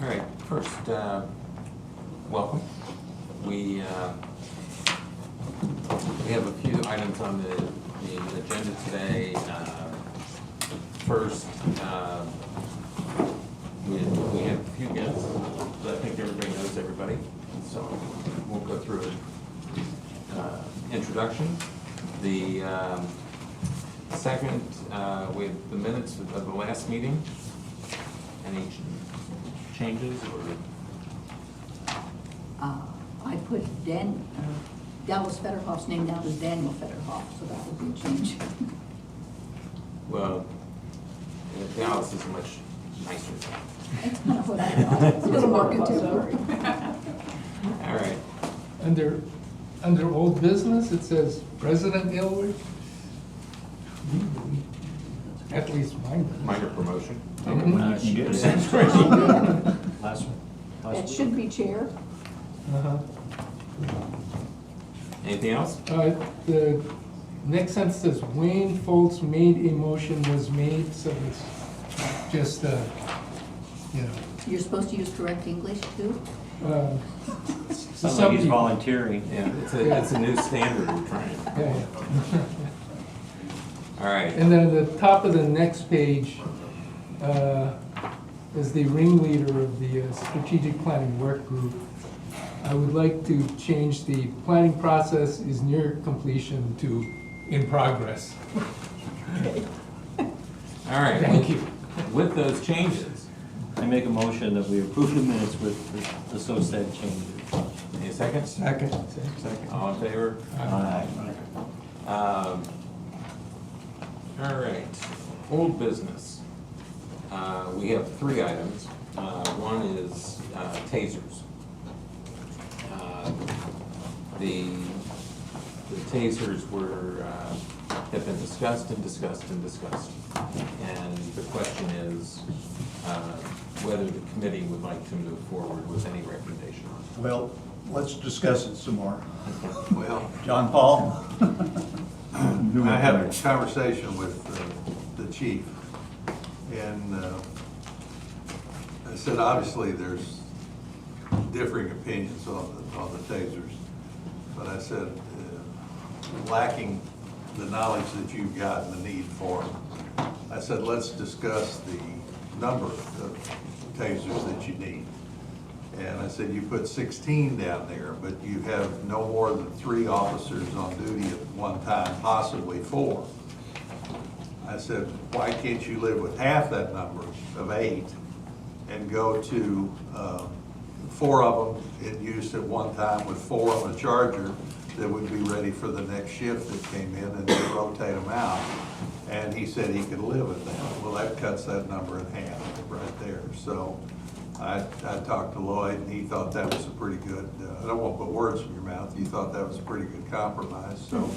All right, first, welcome. We have a few items on the agenda today. First, we have a few guests, but I think everybody knows everybody, so we'll go through introduction. The second, we have the minutes of the last meeting. Any changes or? I put Dallas Federhoff's name down as Daniel Federhoff, so that would be a change. Well, Dallas is a much nicer town. That's kind of what I thought. It's a little more contemporary. All right. Under old business, it says President Ilwick. At least mine does. Minor promotion. Mhm. You did. Last one. It should be chair. Uh-huh. Anything else? The next sentence says Wayne Foltz made a motion was made, so it's just, You're supposed to use correct English too? Sounds like he's volunteering. Yeah, it's a new standard we're trying. Yeah. All right. And then the top of the next page is the ringleader of the strategic planning work group. I would like to change the planning process is near completion to in progress. All right. Thank you. With those changes, I make a motion that we approve the minutes with the so said changes. any seconds? Second. All in favor? Aye. All right, old business. We have three items. One is tasers. The tasers have been discussed and discussed and discussed. And the question is whether the committee would like to move forward with any recommendation on it. Well, let's discuss it some more. Well, John Paul? I had a conversation with the chief, and I said, obviously, there's differing opinions on the tasers, but I said, lacking the knowledge that you've got and the need for them, I said, let's discuss the number of tasers that you need. And I said, you put 16 down there, but you have no more than 3 officers on duty at one time, possibly 4. I said, why can't you live with half that number of 8 and go to 4 of them in use at one time with 4 on a charger that would be ready for the next shift that came in, and then rotate them out. And he said he could live with that. Well, that cuts that number in half right there. So I talked to Lloyd, and he thought that was a pretty good, I don't want to put words in your mouth, you thought that was a pretty good compromise. So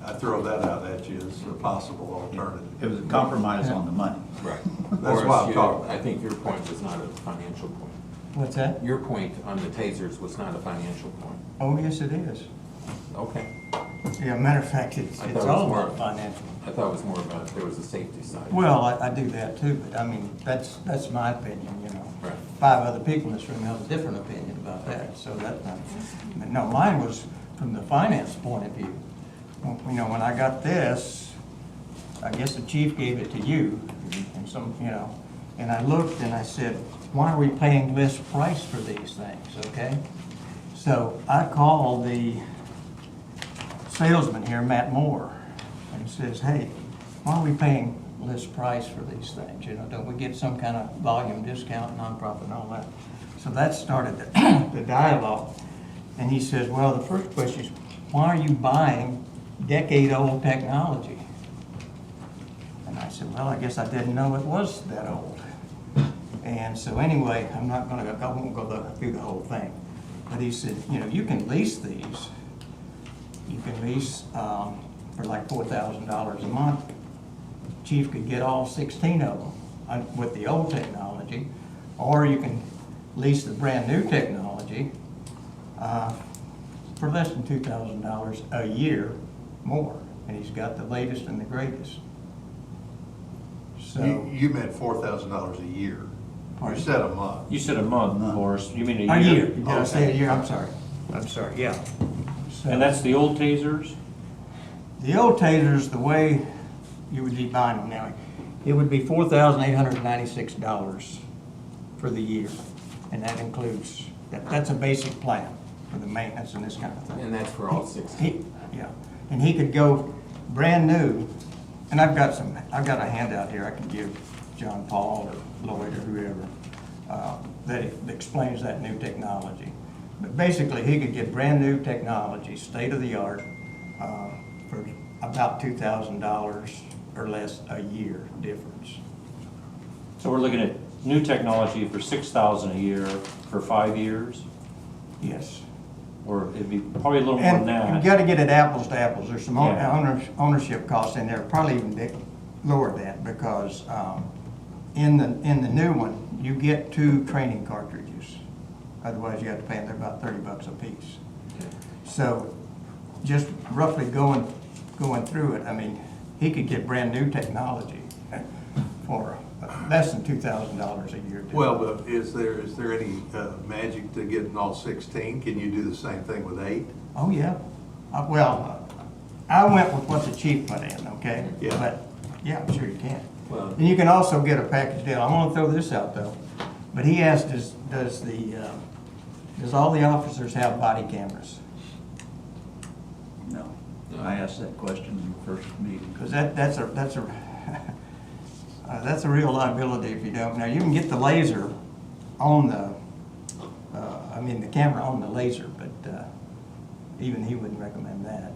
I throw that out at you as a possible alternative. It was a compromise on the money. Right. That's why I'm talking. I think your point was not a financial point. What's that? Your point on the tasers was not a financial point. Oh, yes, it is. Okay. Yeah, matter of fact, it's I thought it was all more- about financial. I thought it was more about there was a safety side. Well, I do that too, but I mean, that's my opinion, you know. Right. 5 other people in this room have a different opinion about that, so but no, mine was from the finance point of view. You know, when I got this, I guess the chief gave it to you, and and I looked and I said, why are we paying list price for these things, okay? So I called the salesman here, Matt Moore, and says, hey, why are we paying list price for these things? You know, don't we get some kind of volume discount, nonprofit and all that? So that started the dialogue. And he says, well, the first question is, why are you buying decade-old technology? And I said, well, I guess I didn't know it was that old. And so anyway, I won't go through the whole thing. But he said, you know, you can lease these. You can lease for like $4,000 a month. Chief could get all 16 of them with the old technology, or you can lease the brand new technology for less than $2,000 a year more. And he's got the latest and the greatest. So You meant $4,000 a year. You said a month. You said a month, Morris, you mean A a year? year, did I say a year? I'm sorry, yeah. So- And that's the old tasers? The old tasers, the way you would be buying them now, it would be $4,896 for the year. And that includes, that's a basic plan for the maintenance and this kind of thing. And that's for all 16. Yeah, and he could go brand new, and I've got a handout here I can give John Paul or Lloyd or whoever, that explains that new technology. But basically, he could get brand new technology, state of the art, for about $2,000 or less a year difference. So we're looking at new technology for $6,000 a year for 5 years? Yes. Or it'd be probably a little more than And that. you gotta get it apples to apples. There's some Yeah. ownership costs in there, probably even lower than that, because in the new one, you get 2 training cartridges. Otherwise, you have to pay them, they're about $30 a piece. So just roughly going through it, I mean, he could get brand new technology for less than $2,000 a year. Well, but is there any magic to getting all 16? Can you do the same thing with 8? Oh, yeah. Well, I went with what the chief put in, okay? Yeah. But, yeah, I'm sure you can. Well- And you can also get a package deal. I'm gonna throw this out, though. But he asked, does all the officers have body cameras? No. I asked that question in the first meeting. Because that's a real liability if you don't. Now, you can get the laser on the camera on the laser, but even he wouldn't recommend that.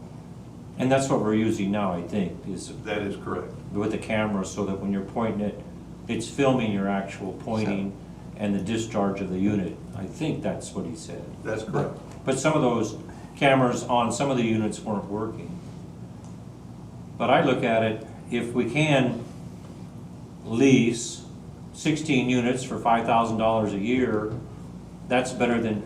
And that's what we're using now, I think, is That is correct. with the camera, so that when you're pointing it, it's filming your actual pointing and the discharge of the unit. I think that's what he said. That's correct. But some of those cameras on some of the units weren't working. But I look at it, if we can lease 16 units for $5,000 a year, that's better than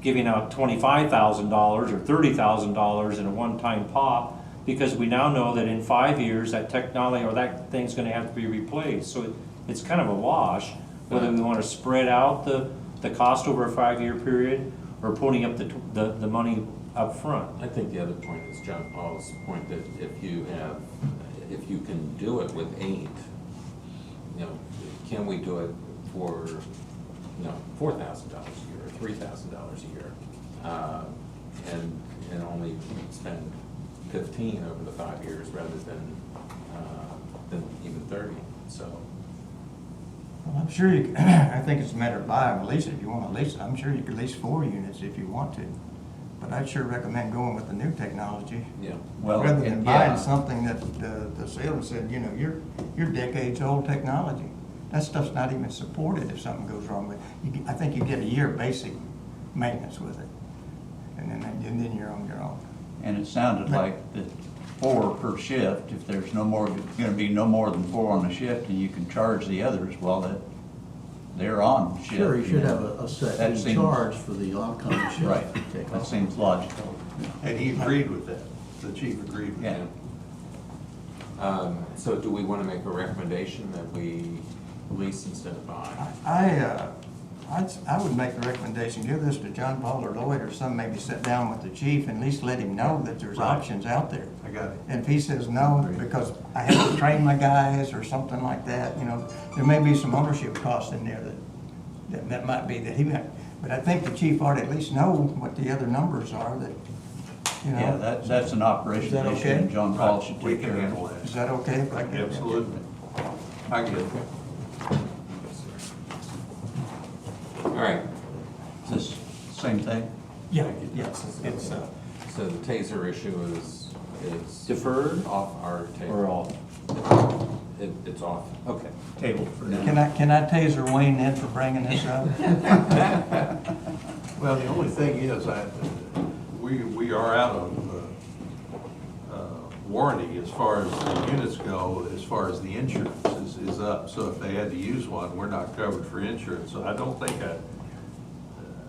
giving out $25,000 or $30,000 in a one-time pop, because we now know that in 5 years, that technology or that thing's gonna have to be replaced. So it's kind of a wash, whether we wanna spread out the cost over a 5-year period or putting up the money up front. I think the other point is John Paul's point that if you can do it with 8, can we do it for, $4,000 a year or $3,000 a year? And only spend 15 over the 5 years rather than even 30, so. Well, I'm sure you, I think it's a matter of buy or lease it. If you want to lease it, I'm sure you could lease 4 units if you want to. But I'd sure recommend going with the new technology. Yeah. Well, Rather than and buying yeah. something that the salesman said, you're decades old technology. That stuff's not even supported if something goes wrong with it. I think you get a year basic maintenance with it. And then you're on your own. And it sounded like that 4 per shift, if there's gonna be no more than 4 on a shift, and you can charge the others, well, that they're on shift. Sure, you should know. have a set That fee seems- charge for the oncoming shift. Right, to take that off. seems logical. And he agreed with that. The chief agreed with Yeah. that. So do we want to make a recommendation that we lease instead of buy? I would make the recommendation, give this to John Paul or Lloyd or some, maybe sit down with the chief and at least let him know that there's Right. options out there. I got it. And if he says no, because I have to train my guys or something like that, there may be some ownership costs in there that might be that he might, but I think the chief ought to at least know what the other numbers are that, Yeah, that's an operation Is that issue, okay? and John Paul should We take can care of handle it. Is that. that okay if I get that? Absolutely. I get it. All right, Is this same thing? Yeah, yes, it's, so the taser issue is Deferred off our table. or all? It's off. Okay. Table for now. can I taser Wayne then for bringing this up? Well, the only thing is, we are out of warranty as far as the units go, as far as the insurance is up. So if they had to use one, we're not covered for insurance. So I don't think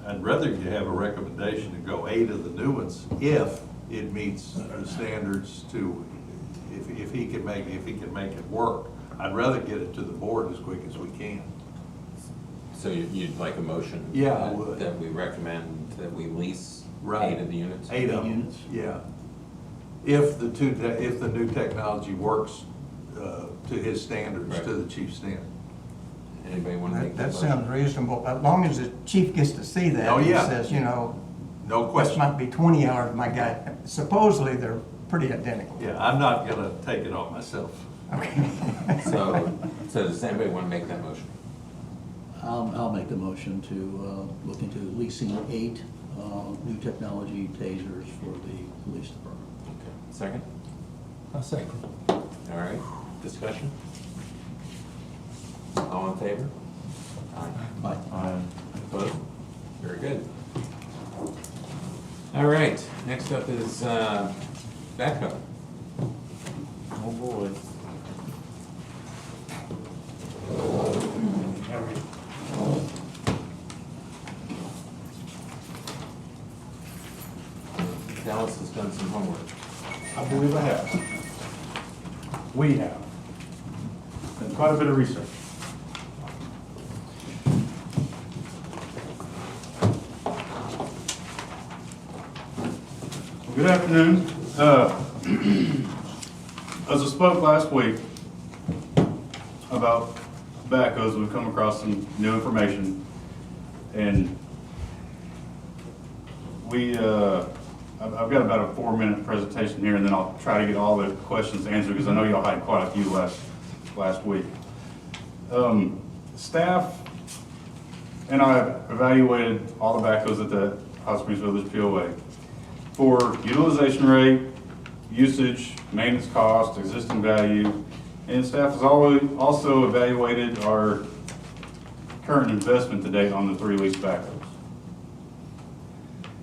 I'd rather you have a recommendation to go 8 of the new ones if it meets the standards to, if he can make it work. I'd rather get it to the board as quick as we can. So you'd like a motion? Yeah, I that- would. That we recommend that we lease Right. 8 of the units? 8 of them, units? yeah. If the new technology works to his standards, Right. to the chief's standard. Anybody want to make That that sounds motion? reasonable, as long as the chief gets to see that. Oh, and yeah. says, you know, No this question. might be 20 hours, my guy, supposedly they're pretty identical. Yeah, I'm not gonna take it on myself. Okay. So does anybody want to make that motion? I'll make the motion to look into leasing 8 new technology tasers for the police department. Okay. Second? A second. All right, discussion? All in favor? Aye. Aye. Opposed? Very good. All right, next up is backhoe. Oh, boy. Dallas has done some homework. I believe I have. We have. Done quite a bit of research. Good afternoon. As I spoke last week about backhoes, we've come across some new information. And I've got about a 4-minute presentation here, and then I'll try to get all the questions answered, because I know y'all had quite a few last week. Staff and I have evaluated all the backhoes at the Hot Springs Village POA for utilization rate, usage, maintenance cost, existing value, and staff has also evaluated our current investment to date on the 3 leased backhoes.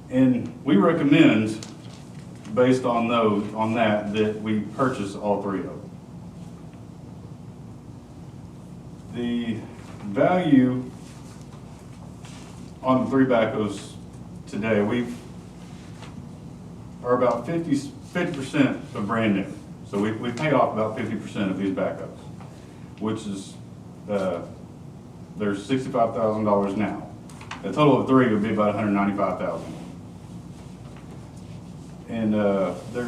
And we recommend, based on that we purchase all 3 of them. The value on the 3 backhoes today, are about 50% of brand new. So we paid off about 50% of these backhoes, which is, there's $65,000 now. The total of 3 would be about $195,000. And the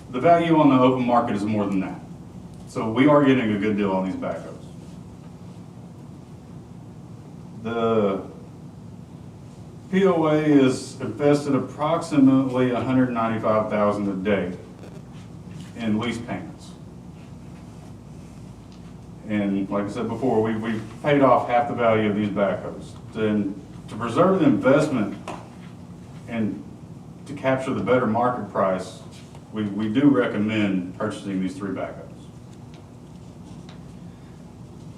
value on the open market is more than that. So we are getting a good deal on these backhoes. The POA is invested approximately $195,000 a day in lease payments. And like I said before, we've paid off half the value of these backhoes. Then to preserve the investment and to capture the better market price, we do recommend purchasing these 3 backhoes.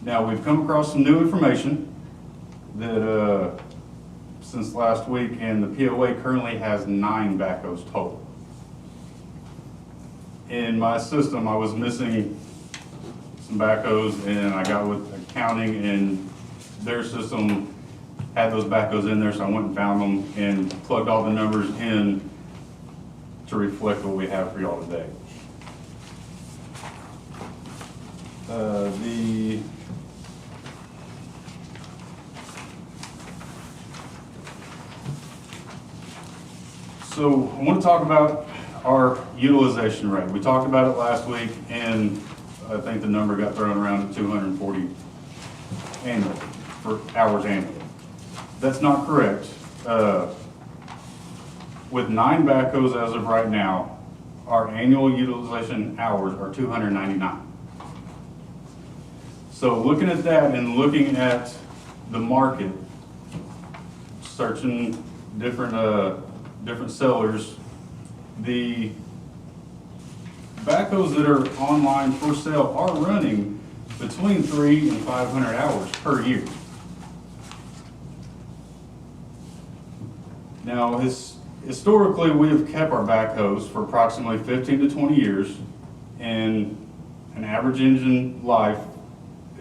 Now, we've come across some new information that since last week, and the POA currently has 9 backhoes total. In my system, I was missing some backhoes, and I got with accounting, and their system had those backhoes in there, so I went and found them and plugged all the numbers in to reflect what we have for y'all today. So I want to talk about our utilization rate. We talked about it last week, and I think the number got thrown around at 240 annually, for hours annually. That's not correct. With 9 backhoes as of right now, our annual utilization hours are 299. So looking at that and looking at the market, searching different sellers, the backhoes that are online for sale are running between 300 and 500 hours per year. Now, historically, we have kept our backhoes for approximately 15 to 20 years, and an average engine life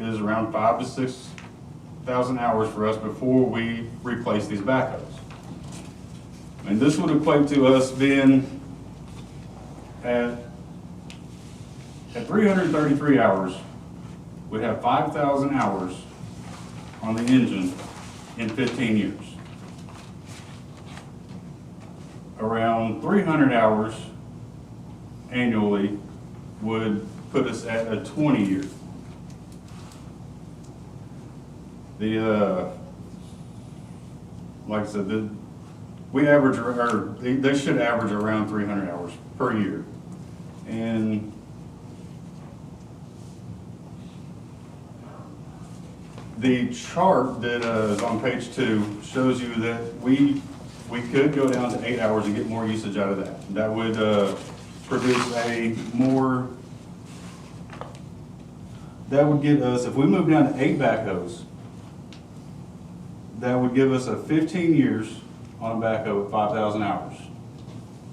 is around 5,000 to 6,000 hours for us before we replace these backhoes. And this would equate to us being at 333 hours, we'd have 5,000 hours on the engine in 15 years. Around 300 hours annually would put us at a 20-year. Like I said, we average, or they should average around 300 hours per year. And the chart that is on page 2 shows you that we could go down to 8 hours and get more usage out of that. That would produce that would give us, if we move down to 8 backhoes, that would give us a 15 years on a backhoe at 5,000 hours.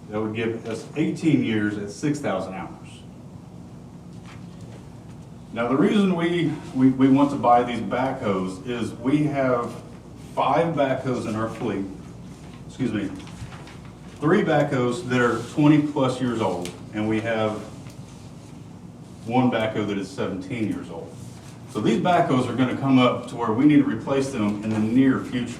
That would give us 18 years at 6,000 hours. Now, the reason we want to buy these backhoes is we have 5 backhoes in our fleet, 3 backhoes that are 20 plus years old, and we have 1 backhoe that is 17 years old. So these backhoes are gonna come up to where we need to replace them in the near future.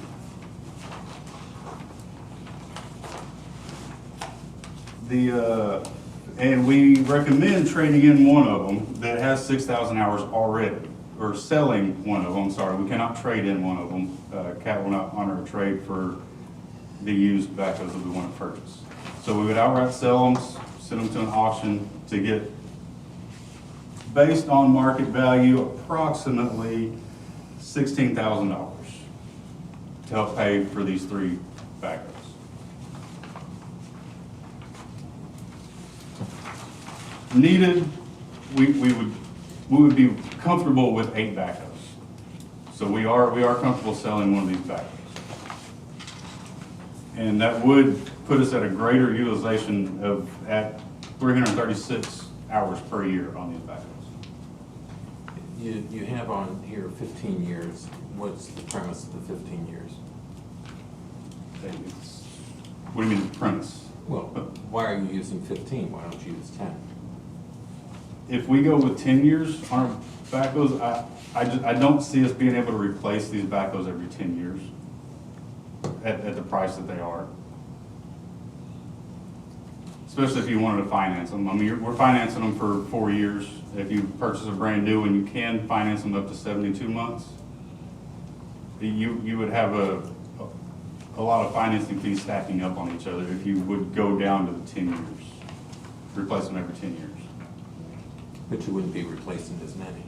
And we recommend trading in one of them that has 6,000 hours already, or selling one of them, sorry. We cannot trade in one of them. CAT will not honor a trade for the used backhoes that we want to purchase. So we would outright sell them, send them to an auction to get, based on market value, approximately $16,000 to help pay for these 3 backhoes. Needed, we would be comfortable with 8 backhoes. So we are comfortable selling one of these backhoes. And that would put us at a greater utilization at 336 hours per year on these backhoes. You have on here 15 years. What's the premise of the 15 years? What do you mean the premise? Well, why are you using 15? Why don't you use 10? If we go with 10 years on our backhoes, I don't see us being able to replace these backhoes every 10 years at the price that they are. Especially if you wanted to finance them. I mean, we're financing them for 4 years. If you purchase a brand new one, you can finance them up to 72 months. You would have a lot of financing fees stacking up on each other if you would go down to the 10 years, replace them every 10 years. But you wouldn't be replacing as many.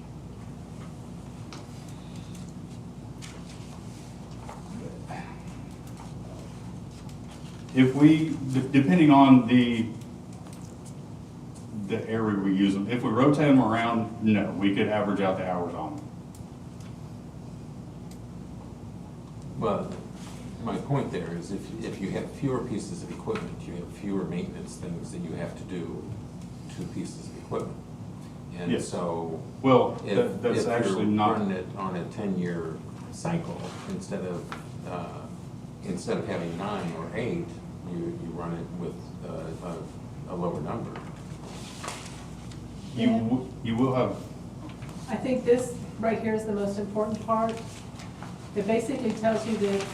If we, depending on the area we use them, if we rotate them around, no, we could average out the hours on them. Well, my point there is if you have fewer pieces of equipment, you have fewer maintenance things that you have to do to pieces of equipment. And Yes. so Well, if that's actually you're not, running it on a 10-year cycle, instead of having 9 or 8, you run it with a lower number. you will have, I think this right here is the most important part. It basically tells you that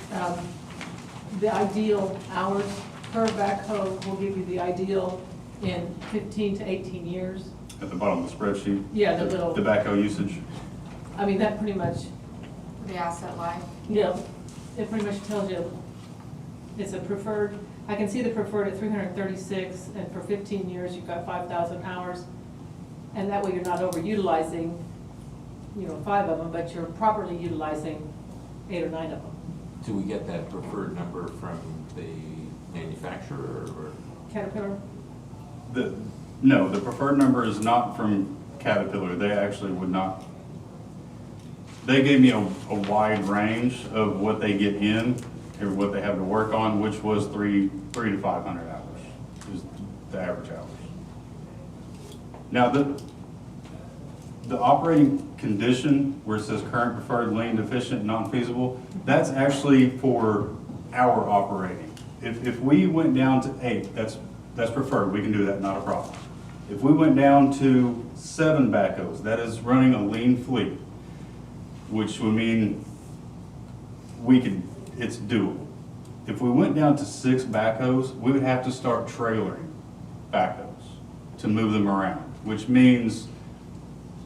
the ideal hours per backhoe will give you the ideal in 15 to 18 years. at the bottom of the spreadsheet. Yeah, the little- The backhoe usage. I mean, that pretty much, The asset life. it pretty much tells you it's a preferred. I can see the preferred at 336, and for 15 years, you've got 5,000 hours. And that way you're not overutilizing, 5 of them, but you're properly utilizing 8 or 9 of them. Do we get that preferred number from the manufacturer or? Caterpillar? No, the preferred number is not from Caterpillar. They actually would not. They gave me a wide range of what they get in, or what they have to work on, which was 300 to 500 hours, is the average hours. Now, the operating condition, where it says current, preferred, lean, deficient, non-feasible, that's actually for our operating. If we went down to 8, that's preferred, we can do that, not a problem. If we went down to 7 backhoes, that is running a lean fleet, which would mean it's doable. If we went down to 6 backhoes, we would have to start trailering backhoes to move them around, which means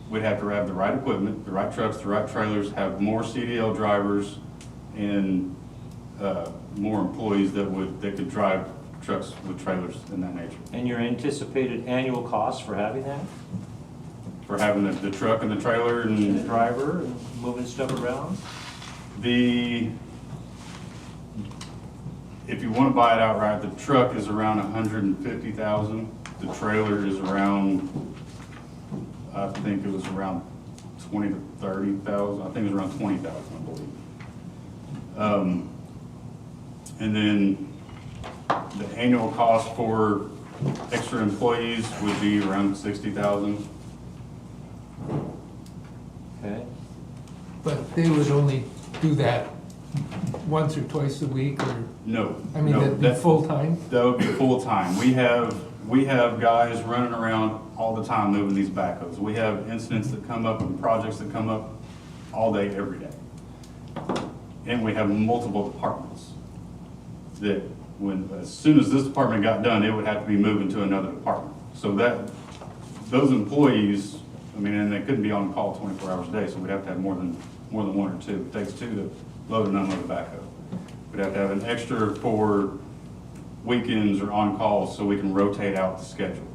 we'd have to have the right equipment, the right trucks, the right trailers, have more CDL drivers, and more employees that could drive trucks with trailers in that nature. And your anticipated annual cost for having that? For having the truck and the trailer And the and driver and moving stuff around? if you want to buy it outright, the truck is around 150,000. The trailer is around, I think it was around 20 to 30,000. I think it was around 20,000, I believe. And then the annual cost for extra employees would be around 60,000. Okay. But they would only do that once or twice a week, or, No. I mean, no, that'd be full-time? That would be full-time. We have guys running around all the time moving these backhoes. We have incidents that come up and projects that come up all day, every day. And we have multiple departments that as soon as this department got done, it would have to be moving to another department. So those employees, I mean, and they couldn't be on call 24 hours a day, so we'd have to have more than one or two. It takes 2 to load and unload a backhoe. We'd have to have an extra for weekends or on call so we can rotate out the schedule.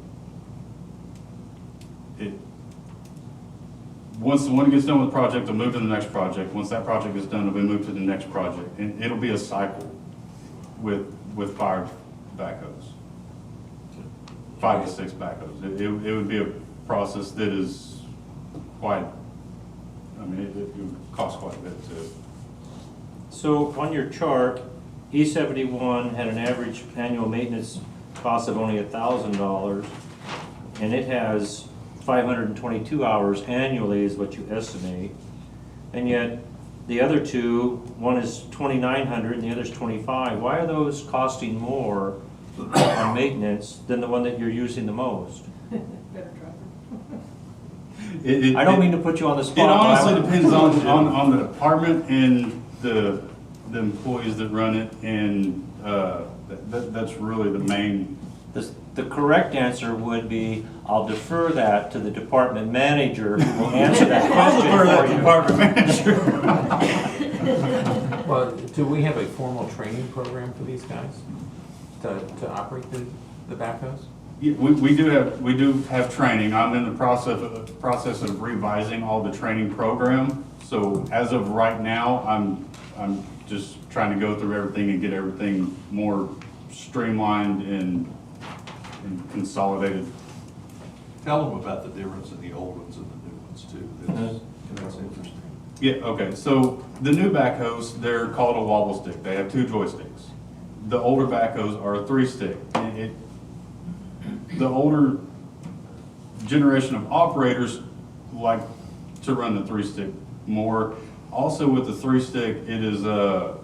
Once the one gets done with the project, they'll move to the next project. Once that project is done, it'll be moved to the next project. And it'll be a cycle with 5 backhoes. 5 to 6 backhoes. It would be a process that is quite, I mean, it would cost quite a bit too. So on your chart, E71 had an average annual maintenance cost of only $1,000, and it has 522 hours annually is what you estimate. And yet, the other two, one is 2,900 and the other's 25. Why are those costing more on maintenance than the one that you're using the most? Better driver. I don't mean to put you on the spot. It but I honestly would- depends on the department and the employees that run it, and that's really the main. The correct answer would be, I'll defer that to the department manager who will answer that question for you. Department manager. Well, do we have a formal training program for these guys to operate the backhoes? Yeah, we do have training. I'm in the process of revising all the training program. So as of right now, I'm just trying to go through everything and get everything more streamlined and consolidated. Tell them about the difference in the old ones and the new ones too. That's interesting. Yeah, okay, so the new backhoes, they're called a wobble stick. They have 2 joysticks. The older backhoes are a 3-stick. The older generation of operators like to run the 3-stick more. Also with the 3-stick, it is I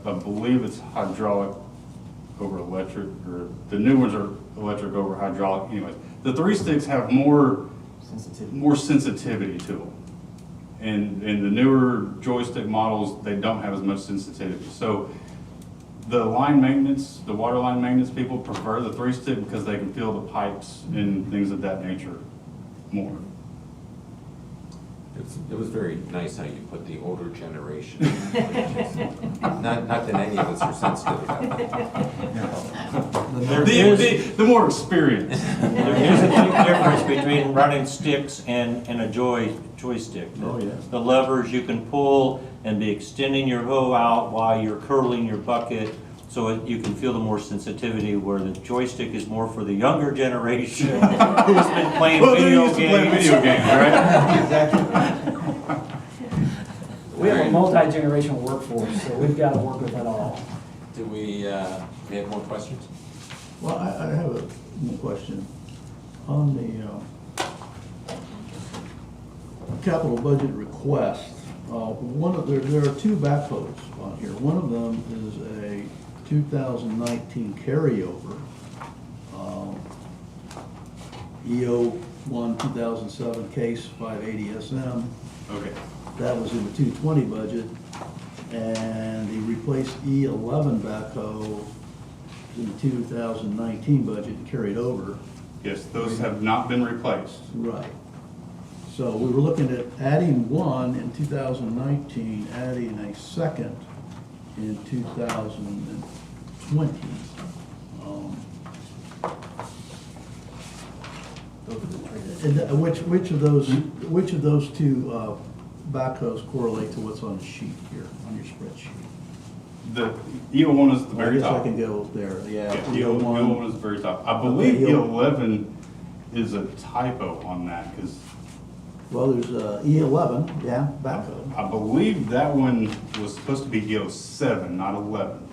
believe it's hydraulic over electric, or the new ones are electric over hydraulic. Anyways, the 3-sticks have more sensitivity to them. And the newer joystick models, they don't have as much sensitivity. So the line maintenance, the water line maintenance people prefer the 3-stick because they can feel the pipes and things of that nature more. It was very nice how you put the older generation. Not that any of us are sensitive about that. The more experience. There is a big difference between running sticks and a joystick. Oh, yeah. The levers you can pull and be extending your hoe out while you're curling your bucket, so you can feel the more sensitivity, where the joystick is more for the younger generation who's been playing video games. Right? Exactly. We have a multi-generational workforce, so we've got to work with it all. Do we have more questions? Well, I have a question. On the capital budget request, there are 2 backhoes on here. One of them is a 2019 carryover, EO1 2007 case 580 SM. Okay. That was in the 220 budget. And the replaced E11 backhoe in the 2019 budget carried over. Yes, those have not been replaced. Right. So we were looking at adding one in 2019, adding a second in 2020. And which of those two backhoes correlate to what's on the sheet here, on your spreadsheet? The E01 is the I very guess I top. can go there, yeah. Yeah, E01. E01 is the very top. I believe Okay, E11 is a typo on that, because Well, there's E11, yeah, backhoe. I believe that one was supposed to be E07, not 11.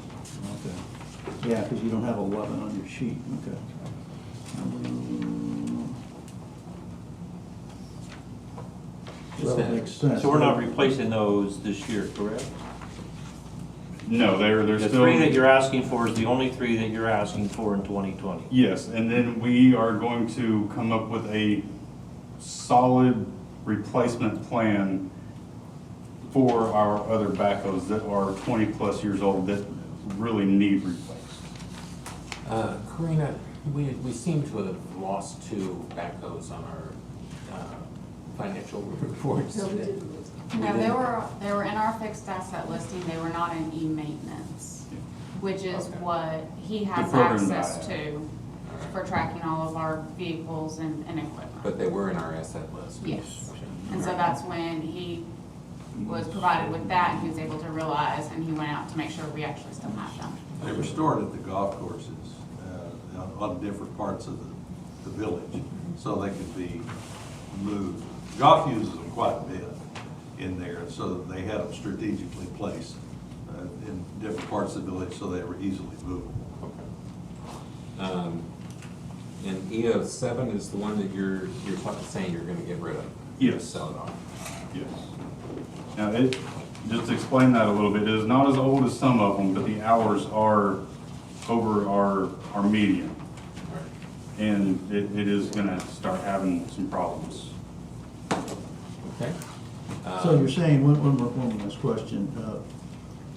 Okay. Yeah, because you don't have 11 on your sheet, okay. Well, that makes sense. So we're not replacing those this year, correct? No, they're The still. three that you're asking for is the only three that you're asking for in 2020. Yes, and then we are going to come up with a solid replacement plan for our other backhoes that are 20-plus years old that really need replaced. Karina, we seem to have lost two backhoes on our financial reports. No, they were in our fixed asset listing, they were not in E-maintenance, which is Okay. what he has The program access that I to for tracking all of our vehicles and equipment. But they were in our asset list. Yes, and so that's when he was provided with that, and he was able to realize, and he went out to make sure we actually still have them. They were stored at the golf courses, on different parts of the village, so they could be moved. Golf uses them quite a bit in there, so that they had them strategically placed in different parts of the village, so they were easily movable. Okay. And EO7 is the one that you're saying you're gonna get rid of? Yes. Sell it off? Yes. Now, just to explain that a little bit, it is not as old as some of them, but the hours are over our median. And it is gonna start having some problems. Okay. So you're saying, one last question,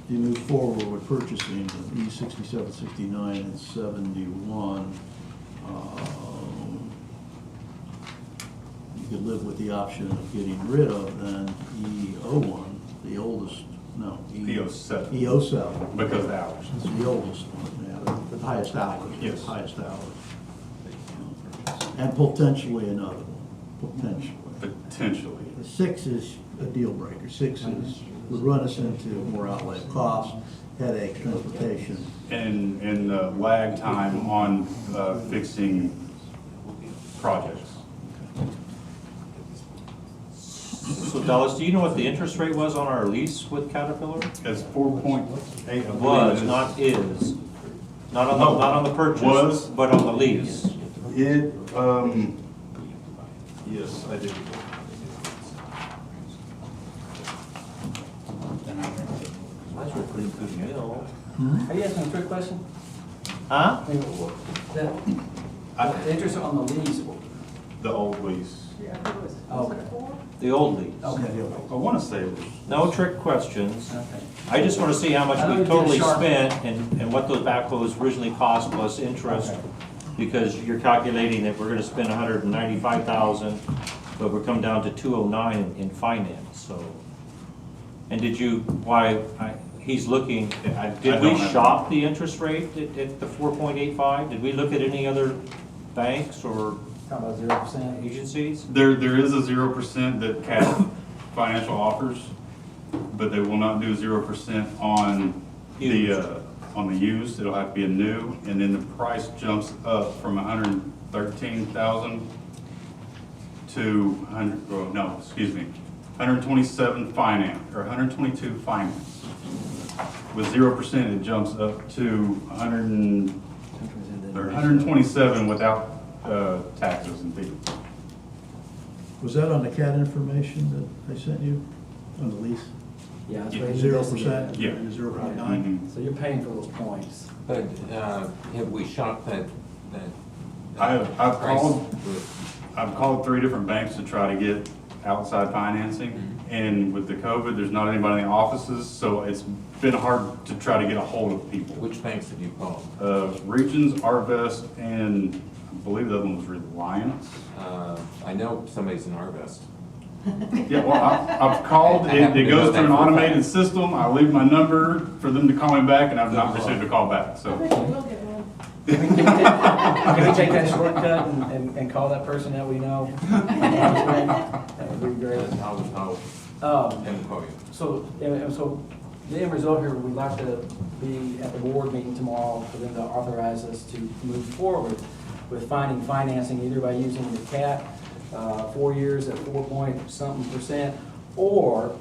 you move forward with purchasing the E67, 69, and 71. You could live with the option of getting rid of then E01, the oldest, no. E07. E07. Because of the hours. It's the oldest one, yeah, the highest hours. Yes. Highest hours. And potentially another one, potentially. Potentially. The 6 is a deal breaker. 6 would run us into more outlay costs, headache, transportation. And lag time on fixing projects. So Dallas, do you know what the interest rate was on our lease with Caterpillar? It's 4.8. Was, not is. Not on the purchase. Was. But on the lease. It, yes, I did. That's a pretty good deal. Are you asking a trick question? Huh? The interest on the lease, The old lease. okay, The old lease. okay, I want to say it was. No trick questions. okay. I just want to see how much I know we you did totally sharp. spent and what those backhoes originally cost plus interest. Okay. Because you're calculating that we're gonna spend 195,000, but we're coming down to 209 in finance, so. And did you, he's looking, I did we don't have- shop the interest rate at the 4.85? Did we look at any other banks or Talking about 0%? agencies? There is a 0% that CAT Financial offers, but they will not do 0% on the used. It'll have to be a new, and then the price jumps up from 113,000 to 127 finance, or 122 finance. With 0%, it jumps up to 127 without taxes and fees. Was that on the CAT information that I sent you, on the lease? Yeah, that's Yeah, what 0%? Yeah. 0.9? Mhm. So you're paying for those points. But have we shopped that I've price called- with- I've called 3 different banks to try to get outside financing. And with the COVID, there's not anybody in the offices, so it's been hard to try to get a hold of people. Which banks did you call? Regions, Arvest, and I believe the other one was Reliance. I know somebody's in Arvest. Yeah, well, I've called, it goes through an automated system, I leave my number for them to call me back, and I've not received a call back, I so. bet you will get one. Can we take that shortcut and call that person that we know? That would be great. I'll Um, end quote you. So, and so the end result here, we'd like to be at the board meeting tomorrow for them to authorize us to move forward with finding financing either by using the CAT, 4 years at 4-point-something%, or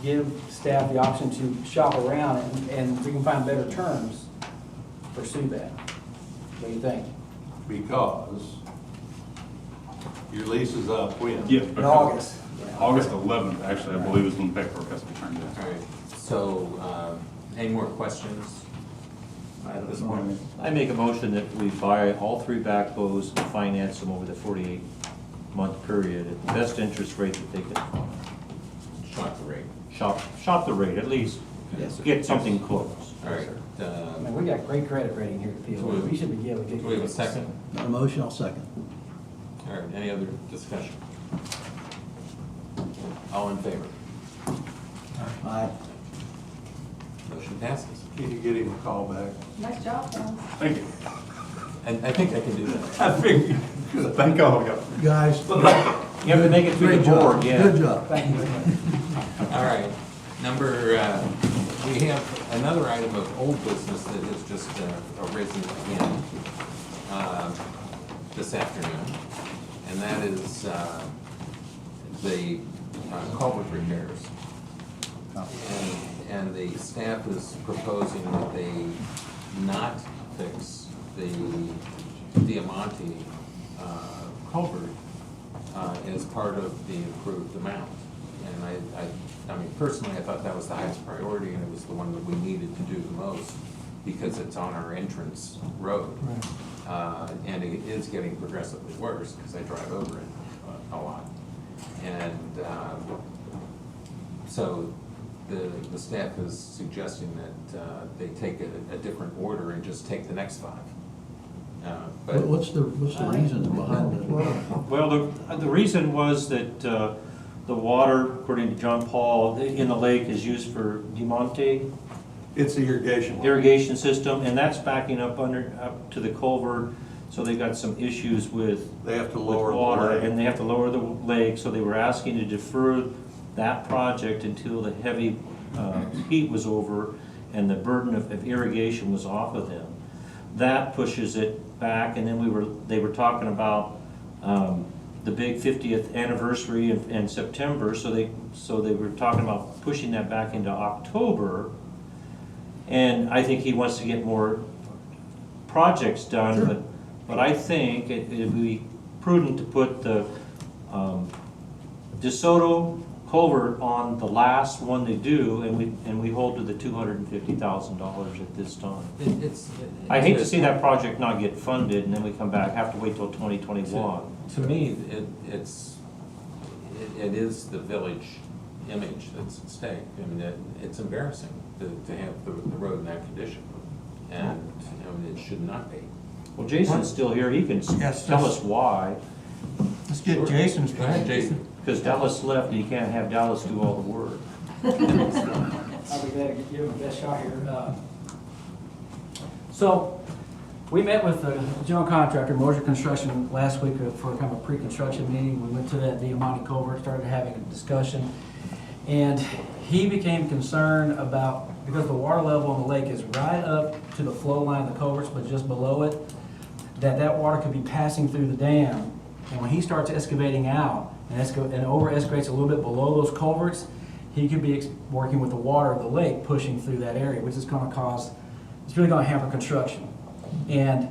give staff the option to shop around and we can find better terms, pursue that. What do you think? Because your lease is up when? Yeah, In August. August 11th, actually, I believe is when paperwork has to be turned in. All right, so, any more questions at this point? I make a motion that we buy all 3 backhoes and finance them over the 48-month period at the best interest rate that they can Shot the rate. shop the rate, at least Yes. get something close. All right, I mean, we got great credit rating here at PLO. We should be able to get. do we have a second? Got a motion, I'll second. All right, any other discussion? All in favor? Aye. Motion passes. Can you get him a call back? Nice job, Tom. Thank you. And I think I can do that. I figured. Thank all of y'all. Guys. You have to make it through the great job. board, yeah. Good job. Thank you very much. All right, we have another item of old business that has just arisen again this afternoon, and that is the culvert repairs. And the staff is proposing that they not fix the Diamante culvert as part of the approved amount. And I mean, personally, I thought that was the highest priority, and it was the one that we needed to do the most, because it's on our entrance road. And it is getting progressively worse, because I drive over it a lot. And so the staff is suggesting that they take a different order and just take the next 5. But What's the reason behind it? Well, the reason was that the water, according to John Paul, in the lake is used for Diamante It's the irrigation. irrigation system, and that's backing up to the culvert, so they got some issues with They have to with lower the water, lake. and they have to lower the lake, so they were asking to defer that project until the heavy heat was over and the burden of irrigation was off of them. That pushes it back, and then they were talking about the big 50th anniversary in September, so they were talking about pushing that back into October. And I think he wants to get more projects done, but I think it'd be prudent to put the DeSoto culvert on the last one they do, and we hold to the $250,000 at this time. I hate to see that project not get funded, and then we come back, have to wait till 2021. To me, it is the village image that's at stake. I mean, it's embarrassing to have the road in that condition, and it should not be. Well, Jason's still here, he can Yes, tell yes. us why, Let's get Sure. Jason's. Go ahead, Jason. because Dallas left, and you can't have Dallas do all the work. I'll be glad to give him the best shot here. So, we met with the general contractor, Moser Construction, last week for kind of a pre-construction meeting. We went to that Diamante culvert, started having a discussion. And he became concerned about, because the water level in the lake is right up to the flow line of the culverts, but just below it, that water could be passing through the dam. And when he starts excavating out and over excavates a little bit below those culverts, he could be working with the water of the lake pushing through that area, which is gonna cause, it's really gonna hamper construction. And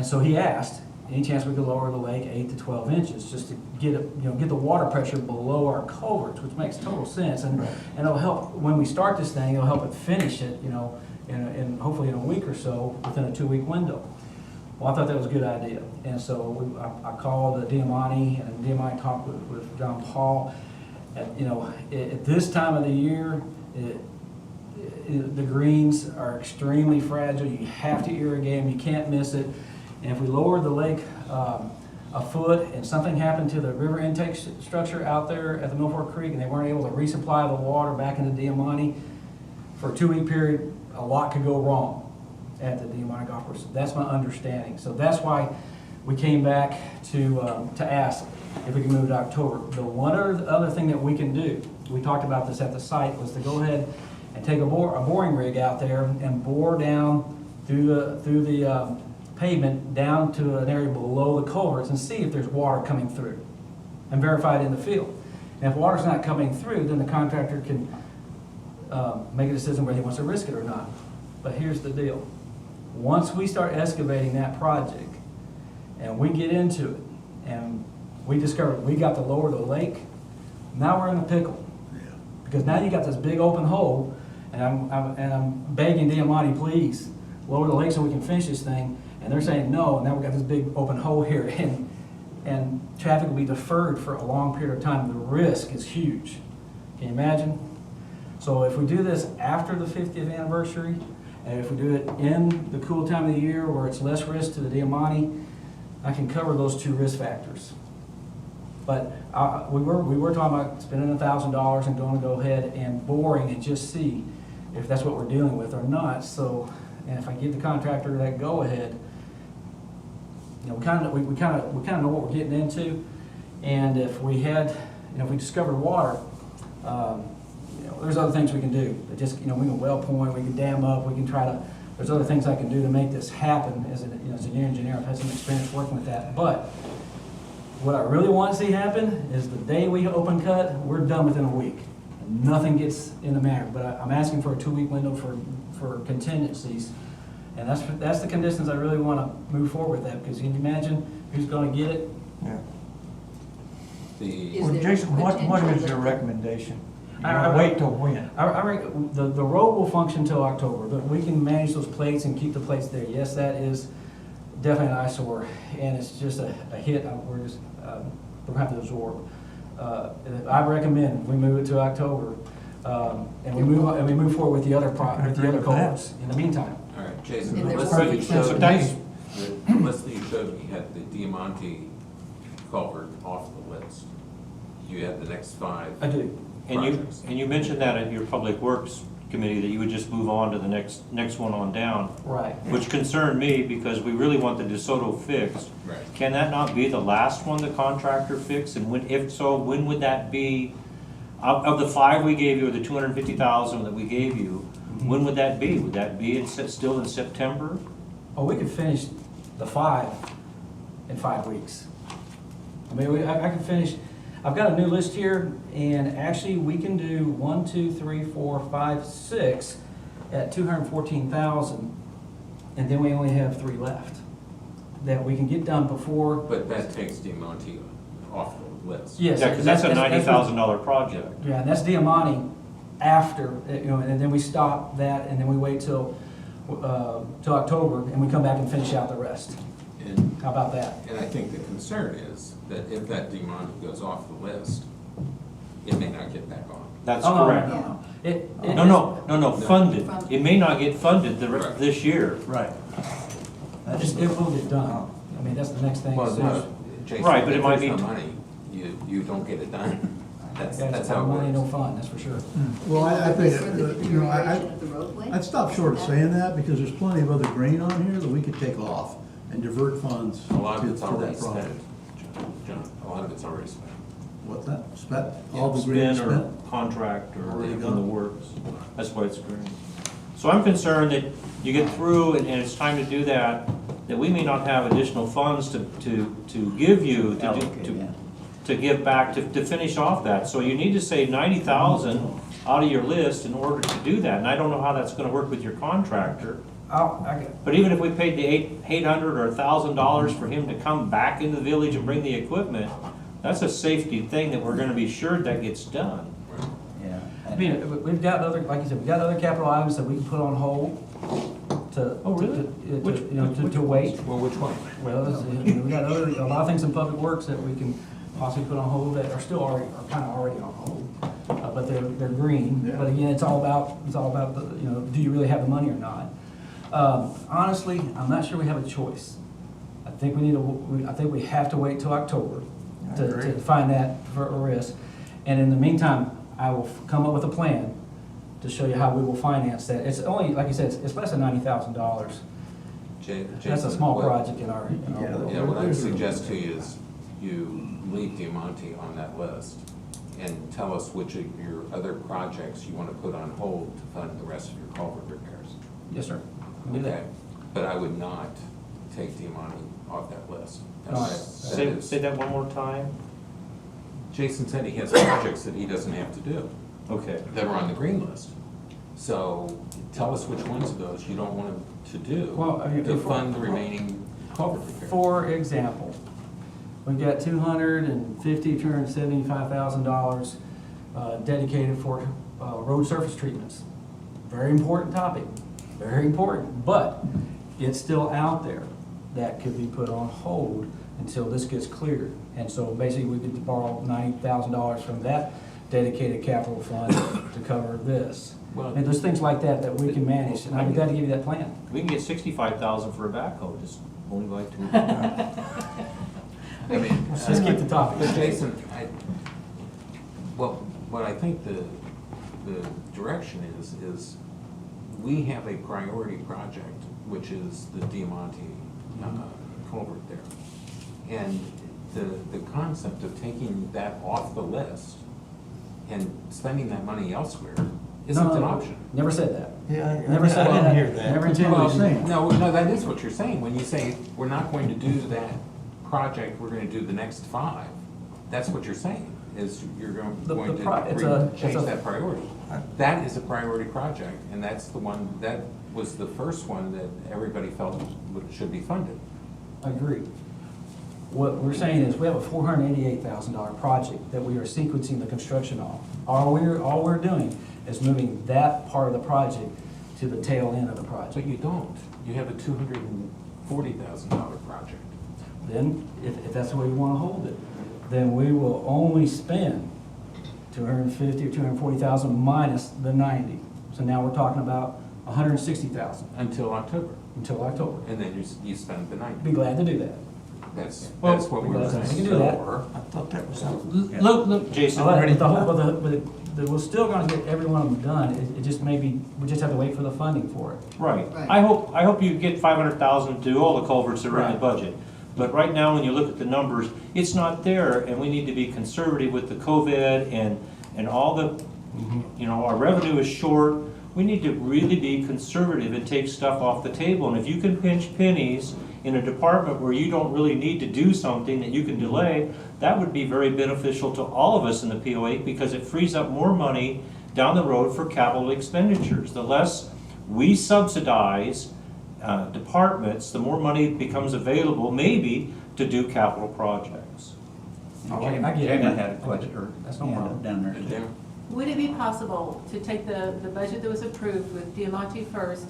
so he asked, any chance we could lower the lake 8 to 12 inches, just to get the water pressure below our culverts, which makes total sense. And it'll help, when we start this thing, it'll help it finish it, in hopefully in a week or so, within a 2-week window. Well, I thought that was a good idea. And so I called Diamante, and Diamante talked with John Paul. You know, at this time of the year, the greens are extremely fragile. You have to irrigate them. You can't miss it. And if we lowered the lake a foot and something happened to the river intake structure out there at the Milford Creek and they weren't able to resupply the water back into Diamante for a 2-week period, a lot could go wrong at the Diamante Golf Course. That's my understanding. So that's why we came back to ask if we can move it to October. The one other thing that we can do, we talked about this at the site, was to go ahead and take a boring rig out there and bore down through the pavement down to an area below the culverts and see if there's water coming through and verify it in the field. And if water's not coming through, then the contractor can make a decision whether he wants to risk it or not. But here's the deal. Once we start excavating that project and we get into it and we discover we got to lower the lake, now we're in a pickle. Because now you got this big open hole, and I'm begging Diamante, please, lower the lake so we can finish this thing. And they're saying no, and now we've got this big open hole here, and traffic will be deferred for a long period of time. The risk is huge. Can you imagine? So if we do this after the 50th anniversary, and if we do it in the cool time of the year where it's less risk to the Diamante, I can cover those 2 risk factors. But we were talking about spending $1,000 and going to go ahead and boring and just see if that's what we're dealing with or not. So, and if I give the contractor that go ahead, you know, we kind of know what we're getting into. And if we had, you know, if we discovered water, you know, there's other things we can do. But just, you know, we can well point, we can dam up, we can try to. There's other things I can do to make this happen as an engineer. I've had some experience working with that, but. What I really want to see happen is the day we open cut, we're done within a week. Nothing gets in the matter, but I'm asking for a 2-week window for contingencies. And that's the conditions I really want to move forward with that, because you can imagine who's going to get it. Yeah. The, Is Well, there Jason, what potential is your that- recommendation? You wanna wait till when? The road will function till October, but we can manage those plates and keep the plates there. Yes, that is definitely an eyesore, and it's just a hit we're just we're going to have to absorb. I recommend we move it to October, and we move forward with the other culverts in the meantime. all right, Jason, And the there's list that you perfect showed sense. me, the list that you showed me had the Diamante culvert off the list. You had the next 5 I do. projects. And you mentioned that at your Public Works Committee, that you would just move on to the next one on down. Right. Which concerned me, because we really want the DeSoto fixed. Right. Can that not be the last one the contractor fixed? And when, if so, when would that be? Of the 5 we gave you, or the 250,000 that we gave you, when would that be? Would that be still in September? Oh, we could finish the 5 in 5 weeks. I mean, I can finish. I've got a new list here, and actually we can do 1, 2, 3, 4, 5, 6 at 214,000, and then we only have 3 left that we can get done before. But that takes Diamante off the list. Yes, Yeah, because that's a $90,000 project. Yeah, and that's Diamante after, you know, and then we stop that, and then we wait till October, and we come back and finish out the rest. And, How about that? and I think the concern is that if that Diamante goes off the list, it may not get back on. That's Oh, no, correct. no, no. No, funded. Funded. It may not get funded Right. this year. Right. It will get done. I mean, that's the next thing. Well, is- no, Jason, Right, but it if might there's be no money, you don't get it done. That's Guys, how it money, no works. fun, that's for sure. Well, I think, For the you know, configuration of the roadway? I'd stop short of saying that, because there's plenty of other grain on here that we could take off and divert funds A lot of to it's that already project. spent, John, a lot of it's already spent. What's that, spent, all the grain Spin or spent? contract or Already in the gone. works. That's why it's green. So I'm concerned that you get through and it's time to do that we may not have additional funds to give you, Allocate, yeah. to give back, to finish off that. So you need to save 90,000 out of your list in order to do that. And I don't know how that's gonna work with your contractor. But even if we paid the $800 or $1,000 for him to come back into the village and bring the equipment, that's a safety thing that we're gonna be sure that gets done. Yeah. I mean, we've got other, like you said, we've got other capital items that we can put on hold to. Oh, really? To wait. Well, which one? Well, we got a lot of things in public works that we can possibly put on hold that are still already, are kind of already on hold. But they're green. Yeah. But again, it's all about the, do you really have the money or not? Honestly, I'm not sure we have a choice. I think I think we have to wait till October to find that for a risk. And in the meantime, I will come up with a plan to show you how we will finance that. It's only, like you said, it's less than $90,000. That's a small project in our world. Yeah, what I would suggest to you is you leave Diamante on that list and tell us which of your other projects you want to put on hold to fund the rest of your culvert repairs. Yes, sir. We'll do that. Okay, but I would not take Diamante off that list. No, Say that one more time. Jason said he has projects that he doesn't have to do, Okay. that are on the green list. So tell us which ones of those you don't want him to do Well, I mean, to if- fund the remaining culvert repairs. For example, we've got $275,000 dedicated for road surface treatments. Very important topic, very important, but it's still out there that could be put on hold until this gets cleared. And so basically, we could borrow $90,000 from that dedicated capital fund to cover this. Well- And there's things like that that we can manage, and I'd be glad to give you that plan. We can get 65,000 for a backhoe, just only like to. I mean, Let's just keep the topic. But Jason, what I think the direction is we have a priority project, which is the Diamante culvert there. And the concept of taking that off the list and spending that money elsewhere isn't an option. Never said that. Yeah, Never said I that. didn't hear that. Never That's what I was intended to. saying. No, that is what you're saying. When you say, we're not going to do that project, we're gonna do the next 5. That's what you're saying, is you're going The to change that priority. That is a priority project, and that's the one, that was the first one that everybody felt should be funded. Agree. What we're saying is, we have a $488,000 project that we are sequencing the construction on. All we're doing is moving that part of the project to the tail end of the But project. you don't. You have a $240,000 project. Then, if that's the way you wanna hold it, then we will only spend $250,000 or $240,000 minus the 90. So now we're talking about $160,000 Until October, until October. and then you spend the 90. Be glad to do that. That's Well, what we were we saying. can do that. I thought that was Look, Jason, all right, ready? but the whole, but we're still gonna get every one of them done, it just may be, we just have to wait for the funding for it. Right. Right. I hope you get 500,000 to do all the culverts that are in the Right. budget. But right now, when you look at the numbers, it's not there, and we need to be conservative with the COVID and all the, our revenue is short. We need to really be conservative and take stuff off the table. And if you can pinch pennies in a department where you don't really need to do something that you can delay, that would be very beneficial to all of us in the POA, because it frees up more money down the road for capital expenditures. The less we subsidize departments, the more money becomes available, maybe, to do capital projects. I get it. Jamie had a question, or That's no hand problem. down there. And then- Would it be possible to take the budget that was approved with Diamante first,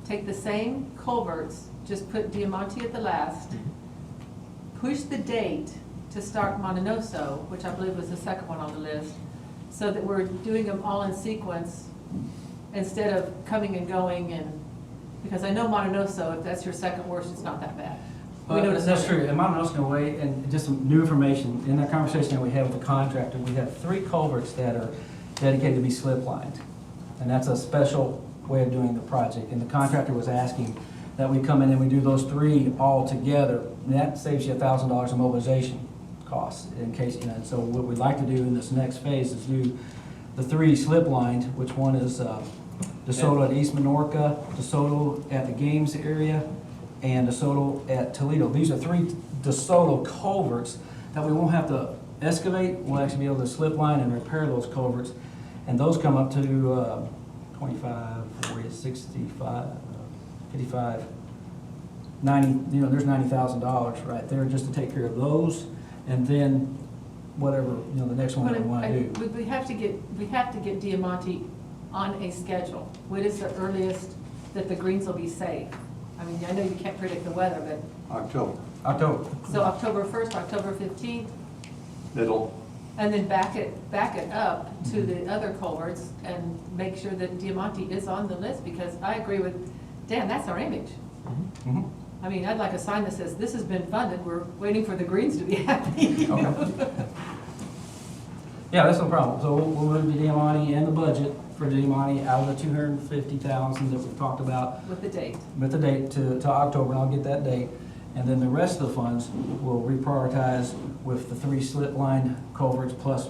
take the same culverts, just put Diamante at the last, push the date to start Montenoso, which I believe was the second one on the list, so that we're doing them all in sequence instead of coming and going, and, because I know Montenoso, if that's your second worst, it's not that bad. We know it's That's not. true, and Mount Oscar Way, and just some new information, in that conversation that we had with the contractor, we have 3 culverts that are dedicated to be slip lined. And that's a special way of doing the project, and the contractor was asking that we come in and we do those 3 all together, and that saves you $1,000 in mobilization costs, in case, so what we'd like to do in this next phase is do the 3 slip lined, which one is DeSoto at East Menorca, DeSoto at the Games area, and DeSoto at Toledo. These are 3 DeSoto culverts that we won't have to excavate. We'll actually be able to slip line and repair those culverts. And those come up to 25, 40, 65, 55, 90, there's $90,000 right there just to take care of those. And then whatever, the next one that we want to do. We have to get Diamante on a schedule. What is the earliest that the greens will be safe? I mean, I know you can't predict the weather, but, October, October. so October 1st, October 15th, middle, and then back it up to the other culverts and make sure that Diamante is on the list, because I agree with Dan, that's our image. Mhm. I mean, I'd like a sign that says, this has been funded, we're waiting for the greens to be happy. Okay. Yeah, that's no problem. So we'll move the Diamante and the budget for Diamante out of the 250,000 that we've talked about With the date. with the date to October, and I'll get that date. And then the rest of the funds will reprioritize with the 3 slip line culverts plus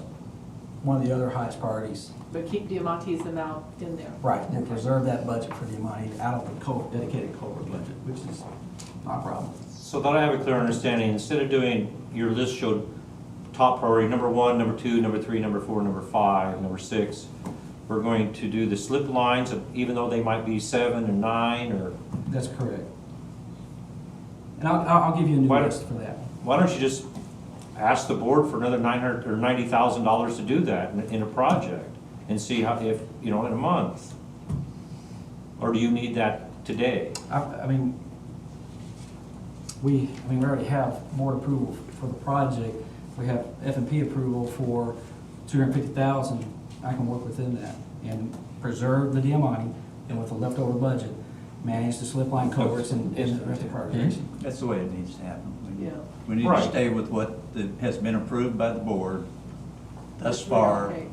one of the other highest priorities. But keep Diamante's amount in there. Right, we'll preserve that budget for Diamante out of the dedicated culvert budget, which is not a problem. So that I have a clear understanding, instead of doing, your list showed top priority, number 1, number 2, number 3, number 4, number 5, number 6. We're going to do the slip lines, even though they might be 7 and 9, or That's correct. And I'll give you a new Why- list for that. why don't you just ask the board for another $900 or $90,000 to do that in a project? And see how, if, in a month? Or do you need that today? I mean, we already have board approval for the project. We have F&P approval for 250,000. I can work within that and preserve the Diamante, and with a leftover budget, manage the slip line culverts and the rest of the prioritization. That's the way it needs to happen. Yeah. We need to Right. stay with what has been approved by the board thus far. Okay.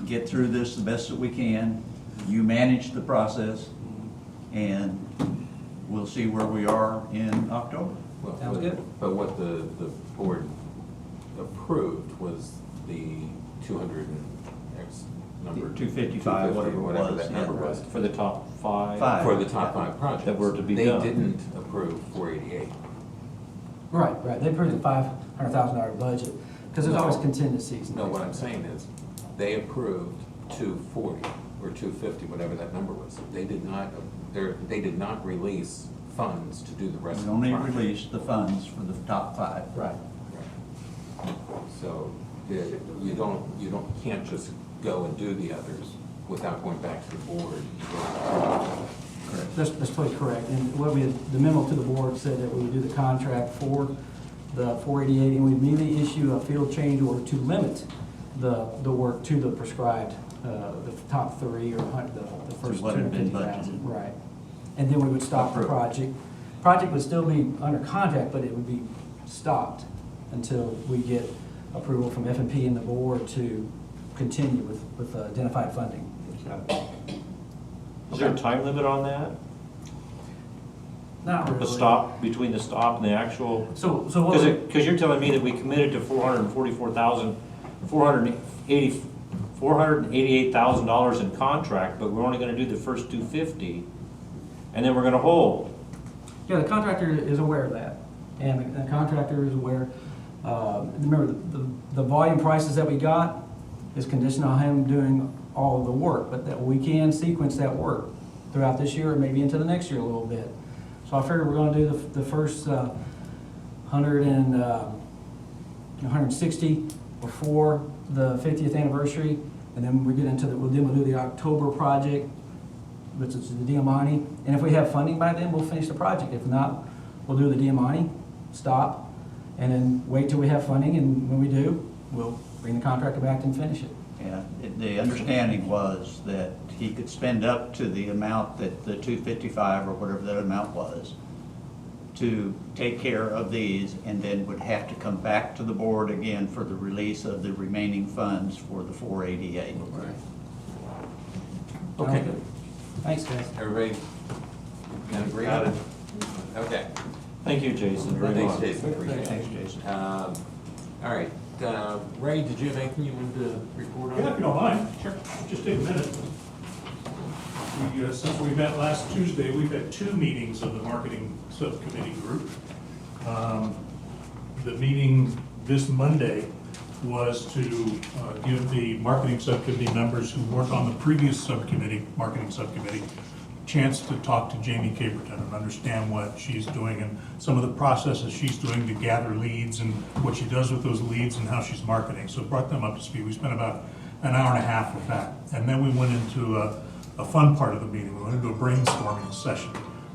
Get through this the best that we can. You manage the process, and we'll see where we are in October. Well, Sounds good. But what the board approved was the 200 and X number. 255, whatever it whatever was, that number yeah. was. For the top 5? Five. For the top 5 projects. That were to be They done. didn't approve 488. Right. They approved the $500,000 budget, because there's always contingencies. No, what I'm saying is, they approved 240 or 250, whatever that number was. They did not release funds to do the rest of We the only project. released the funds for the top 5. Right. So can't just go and do the others without going back to the board. That's totally correct. And the memo to the board said that we would do the contract for the 488, and we immediately issue a field change order to limit the work to the prescribed, the top 3 or the first what had been 250,000. budgeted. Right. And then we would stop the Approved. project. Project would still be under contract, but it would be stopped until we get approval from F&P and the board to continue with identified funding. Is there a time limit on that? Not really. The stop, between the stop and the actual? So what? Because you're telling me that we committed to $488,000 in contract, but we're only gonna do the first 250, and then we're gonna hold. Yeah, the contractor is aware of that, and the contractor is aware, remember, the volume prices that we got is conditioned on him doing all of the work, but that we can sequence that work throughout this year and maybe into the next year a little bit. So I figured we're gonna do the first 160 before the 50th anniversary, and then we get into we'll do the October project, which is the Diamante. And if we have funding by then, we'll finish the project. If not, we'll do the Diamante, stop, and then wait till we have funding, and when we do, we'll bring the contractor back and finish it. Yeah, the understanding was that he could spend up to the amount that the 255 or whatever that amount was to take care of these, and then would have to come back to the board again for the release of the remaining funds for the 488. Okay, Thanks, guys. everybody in agreement? Got it. Okay. Thank you, Jason, very much. Thanks, Jason, appreciate it. Thanks, Jason. All right, Ray, did you have anything you wanted to report on? Yeah, if you don't mind. Sure. Just take a minute. Since we met last Tuesday, we've had 2 meetings of the marketing subcommittee group. The meeting this Monday was to give the marketing subcommittee members who weren't on the previous subcommittee, marketing subcommittee, chance to talk to Jamie Caperton and understand what she's doing and some of the processes she's doing to gather leads and what she does with those leads and how she's marketing. So it brought them up to speed. We spent about an hour and a half with that. And then we went into a fun part of the meeting. We went into a brainstorming session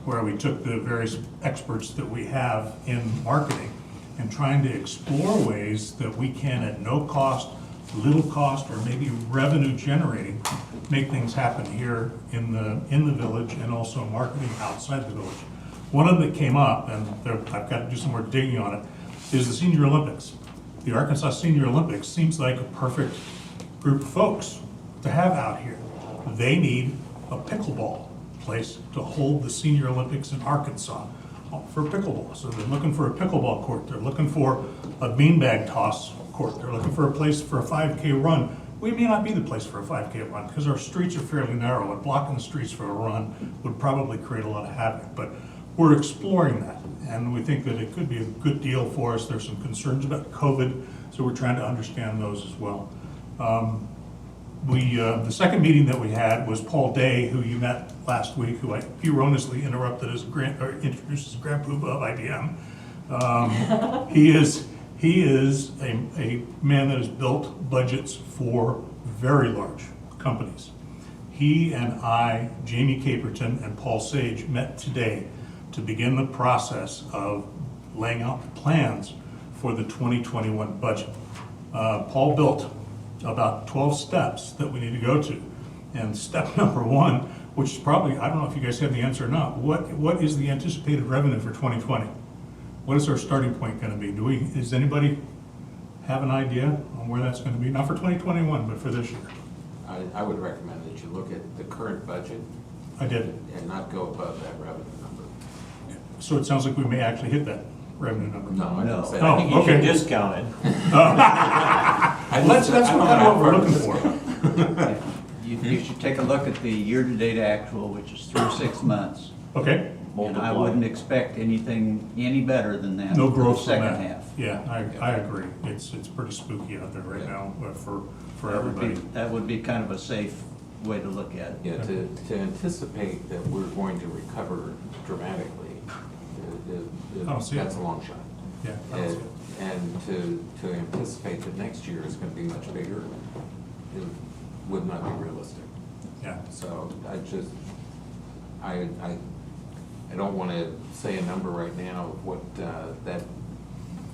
where we took the various experts that we have in marketing and trying to explore ways that we can, at no cost, little cost, or maybe revenue generating, make things happen here in the village and also marketing outside the village. One of them that came up, and I've got to do some more digging on it, is the Senior Olympics. The Arkansas Senior Olympics seems like a perfect group of folks to have out here. They need a pickleball place to hold the Senior Olympics in Arkansas for pickleball. So they're looking for a pickleball court. They're looking for a beanbag toss court. They're looking for a place for a 5K run. We may not be the place for a 5K run because our streets are fairly narrow, and blocking the streets for a run would probably create a lot of havoc. But we're exploring that, and we think that it could be a good deal for us. There's some concerns about COVID, so we're trying to understand those as well. The second meeting that we had was Paul Day, who you met last week, who I erroneously interrupted as introduced as Grand Poobah of IBM. He is a man that has built budgets for very large companies. He and I, Jamie Caperton, and Paul Sage met today to begin the process of laying out the plans for the 2021 budget. Paul built about 12 steps that we need to go to. And step number one, which is probably, I don't know if you guys have the answer or not, what is the anticipated revenue for 2020? What is our starting point going to be? Does anybody have an idea on where that's going to be? Not for 2021, but for this year. I would recommend that you look at the current budget I did. and not go above that revenue number. So it sounds like we may actually hit that revenue number. No, I didn't say Oh, I that. think you should okay. discount it. That's kind of what we're looking for. You should take a look at the year-to-date actual, which is through 6 months. Okay, And I wouldn't expect anything any better than that. no for growth the from second that. half. Yeah, I agree. It's pretty spooky out there right now for everybody. That would be kind of a safe way to look at it. Yeah, to anticipate that we're going to recover dramatically, I don't see it. that's a long shot. Yeah, I don't see it. And to anticipate that next year is gonna be much bigger, it would not be realistic. Yeah. So I don't wanna say a number right now of what, that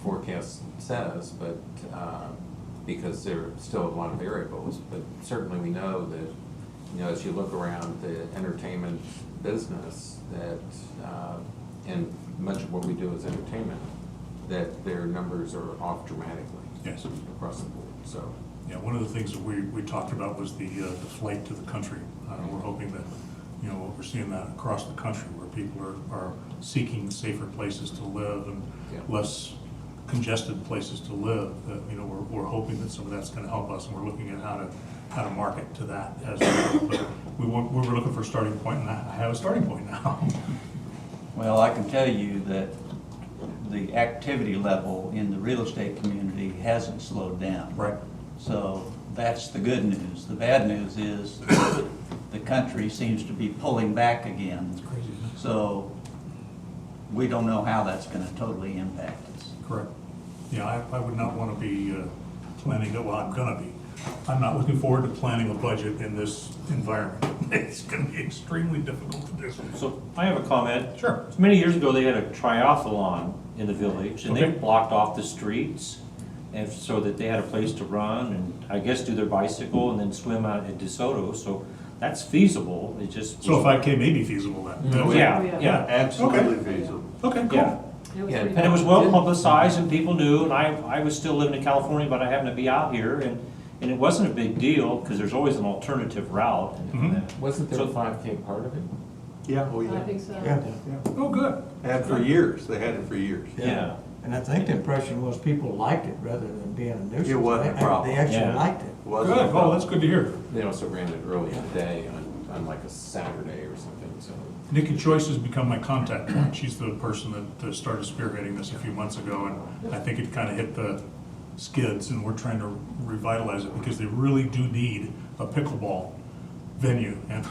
forecast says, but, because there are still a lot of variables, but certainly we know that, you know, as you look around the entertainment business, that, and much of what we do is entertainment, that their numbers are off dramatically. Yes. Across the board, so. Yeah, one of the things that we talked about was the flight to the country. We're hoping that, you know, we're seeing that across the country where people are seeking safer places to live and Yeah. less congested places to live. That, you know, we're hoping that some of that's gonna help us, and we're looking at how to market to that as well. But we were looking for a starting point, and I have a starting point now. Well, I can tell you that the activity level in the real estate community hasn't slowed down. Right. So that's the good news. The bad news is the country seems to be pulling back again. It's crazy, isn't it? So we don't know how that's going to totally impact us. Correct. Yeah, I would not want to be planning, well, I'm gonna be. I'm not looking forward to planning a budget in this environment. It's gonna be extremely difficult to do. So I have a comment. Sure. So many years ago, they had a triathlon in the village, and they Okay. blocked off the streets, and so that they had a place to run and I guess do their bicycle and then swim out at DeSoto. So that's feasible. It just So 5K may be feasible then? yeah. Absolutely feasible. Okay, Yeah. cool. Yeah, and it was well publicized and people knew, and I was still living in California, but I happened to be out here, and it wasn't a big deal, because there's always an alternative route. Wasn't there So- a 5K part of it? Yeah, oh I yeah. think so. Yeah, Oh, good. Had for years, they had it for years. Yeah. and I think the impression was people liked it rather than being a nuisance. It wasn't a They- problem. They actually Yeah. liked it. Wasn't a Good, oh, problem. that's good to hear. They also ran it early in the day on like a Saturday or something, so. Nikki Choice has become my contact point. She's the person that started spearheading this a few months ago, and I think it kind of hit the skids, and we're trying to revitalize it because they really do need a pickleball venue, and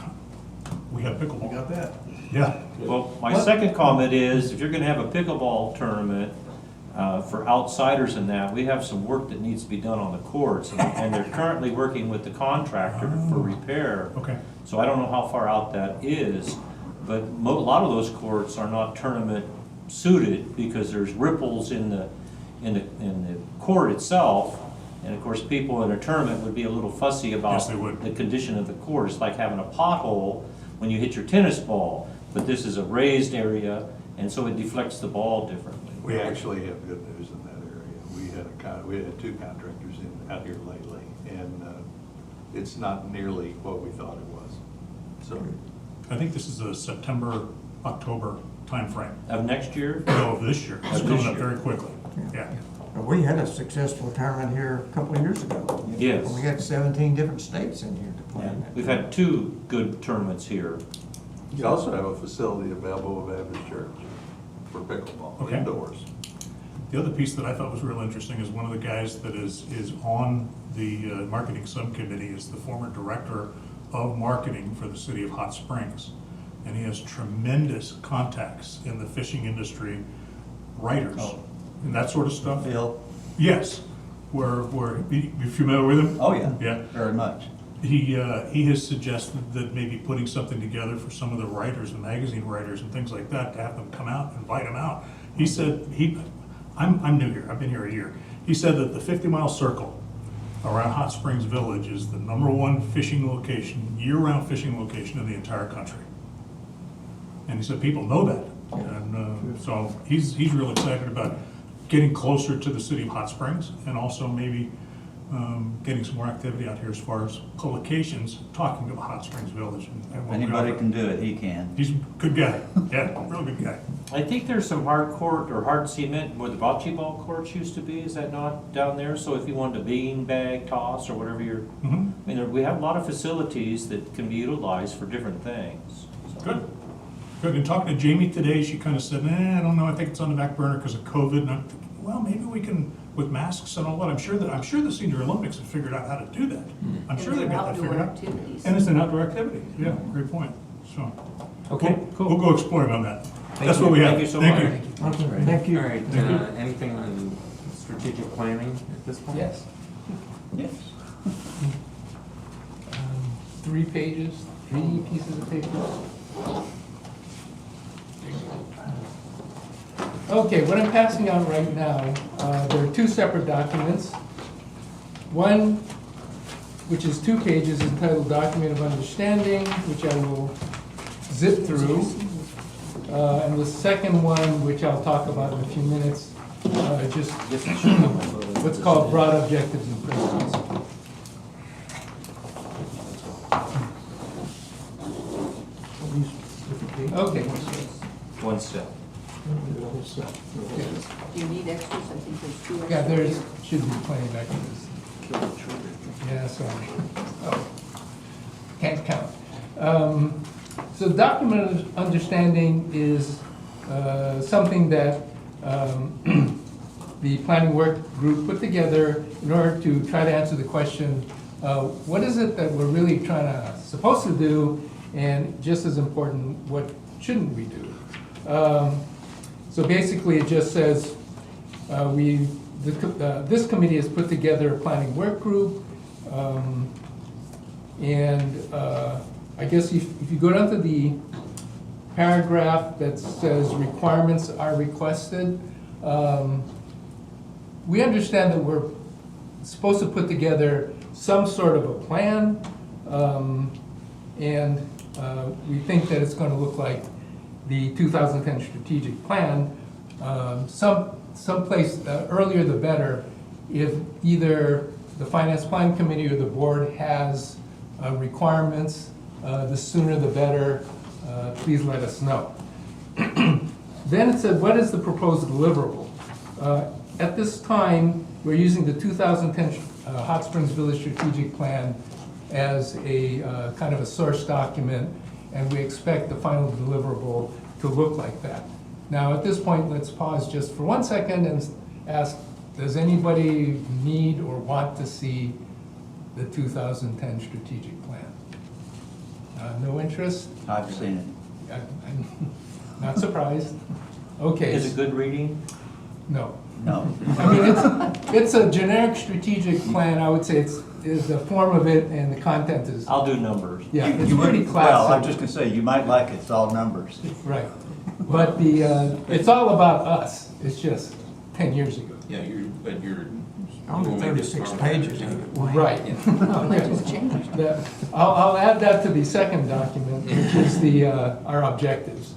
we have pickleball. Got that? Yeah. Well, my What? second comment is, if you're gonna have a pickleball tournament, For outsiders in that, we have some work that needs to be done on the courts, and they're currently working with the contractor for repair. Okay. So I don't know how far out that is, but a lot of those courts are not tournament suited because there's ripples in the court itself. And of course, people in a tournament would be a little fussy about Yes, they would. the condition of the court. It's like having a pothole when you hit your tennis ball, but this is a raised area, and so it deflects the ball differently. We actually have good news in that area. We had two contractors out here lately, and it's not nearly what we thought it was. So, I think this is a September, October timeframe. Of next year? No, of this year. It's Of coming this up year. very quickly. Yeah. We had a successful tournament here a couple of years ago. Yes. We had 17 different states in here to play Yeah. in that. We've had 2 good tournaments here. you also have a facility at Balboa Baptist Church for pickleball, Okay. indoors. The other piece that I thought was real interesting is one of the guys that is on the marketing subcommittee is the former director of marketing for the city of Hot Springs. And he has tremendous contacts in the fishing industry, writers, Oh. and that sort of stuff. Phil? Yes, you familiar with him? Oh, yeah. Yeah. Very much. He has suggested that maybe putting something together for some of the writers, the magazine writers and things like that, to have them come out, invite them out. He said, I'm new here, I've been here a year. He said that the 50-mile circle around Hot Springs Village is the #1 fishing location, year-round fishing location in the entire country. And he said people know that. And so he's real excited about getting closer to the city of Hot Springs and also maybe getting some more activity out here as far as publications talking about Hot Springs Village. And If what we anybody offer. can do it, he can. He's a good guy, yeah, real good guy. I think there's some hard court or hard cement where the bocce ball courts used to be, is that not down there? So if you wanted a bean bag toss or whatever you're, Mhm. I mean, we have a lot of facilities that can be utilized for different things. So- Good. Good. And talking to Jamie today, she kind of said, I don't know, I think it's on the back burner because of COVID. And I'm thinking, well, maybe we can, with masks and all that, I'm sure the Senior Olympics have figured out how to do that. I'm sure they've got that figured out. Activities. And it's an outdoor activity. Yeah, great point. So, Okay, we'll go exploring on that. Thank That's you. what we have. Thank you so much. Okay, thank you. All right, Thank you. anything on strategic planning at this point? Yes. Yes. 3 pages, 3 pieces of paper. Okay, what I'm passing out right now, there are 2 separate documents. One, which is 2 pages, is entitled Document of Understanding, which I will zip through. And the second one, which I'll talk about in a few minutes, just what's called broad objectives and principles. These different pages. Okay. One step. The whole set. Do you need extras? I think there's 2 extras. Yeah, there's, should be plenty back in this. Yeah, sorry. Oh, can't count. So document of understanding is something that the planning work group put together in order to try to answer the question, what is it that we're really supposed to do, and just as important, what shouldn't we do? So basically, it just says, this committee has put together a planning work group, and I guess if you go down to the paragraph that says requirements are requested, we understand that we're supposed to put together some sort of a plan, and we think that it's going to look like the 2010 strategic plan. Someplace earlier the better, if either the finance plan committee or the board has requirements, the sooner the better, please let us know. Then it said, what is the proposed deliverable? At this time, we're using the 2010 Hot Springs Village Strategic Plan as a kind of a source document, and we expect the final deliverable to look like that. Now, at this point, let's pause just for 1 second and ask, does anybody need or want to see the 2010 strategic plan? No interest? I've seen it. I'm not surprised. Okay. Is it good reading? No. No. I mean, it's a generic strategic plan. I would say it's the form of it and the content is, I'll do numbers. yeah, it's You pretty wouldn't- Well, I'm classic. just gonna say, you might like it's all numbers. Right. But it's all about us. It's just 10 years ago. Yeah, but you're. Only you'll make it 36 smarter. pages of it. Wayne. Right. Not much has changed. I'll add that to the second document, which is our objectives.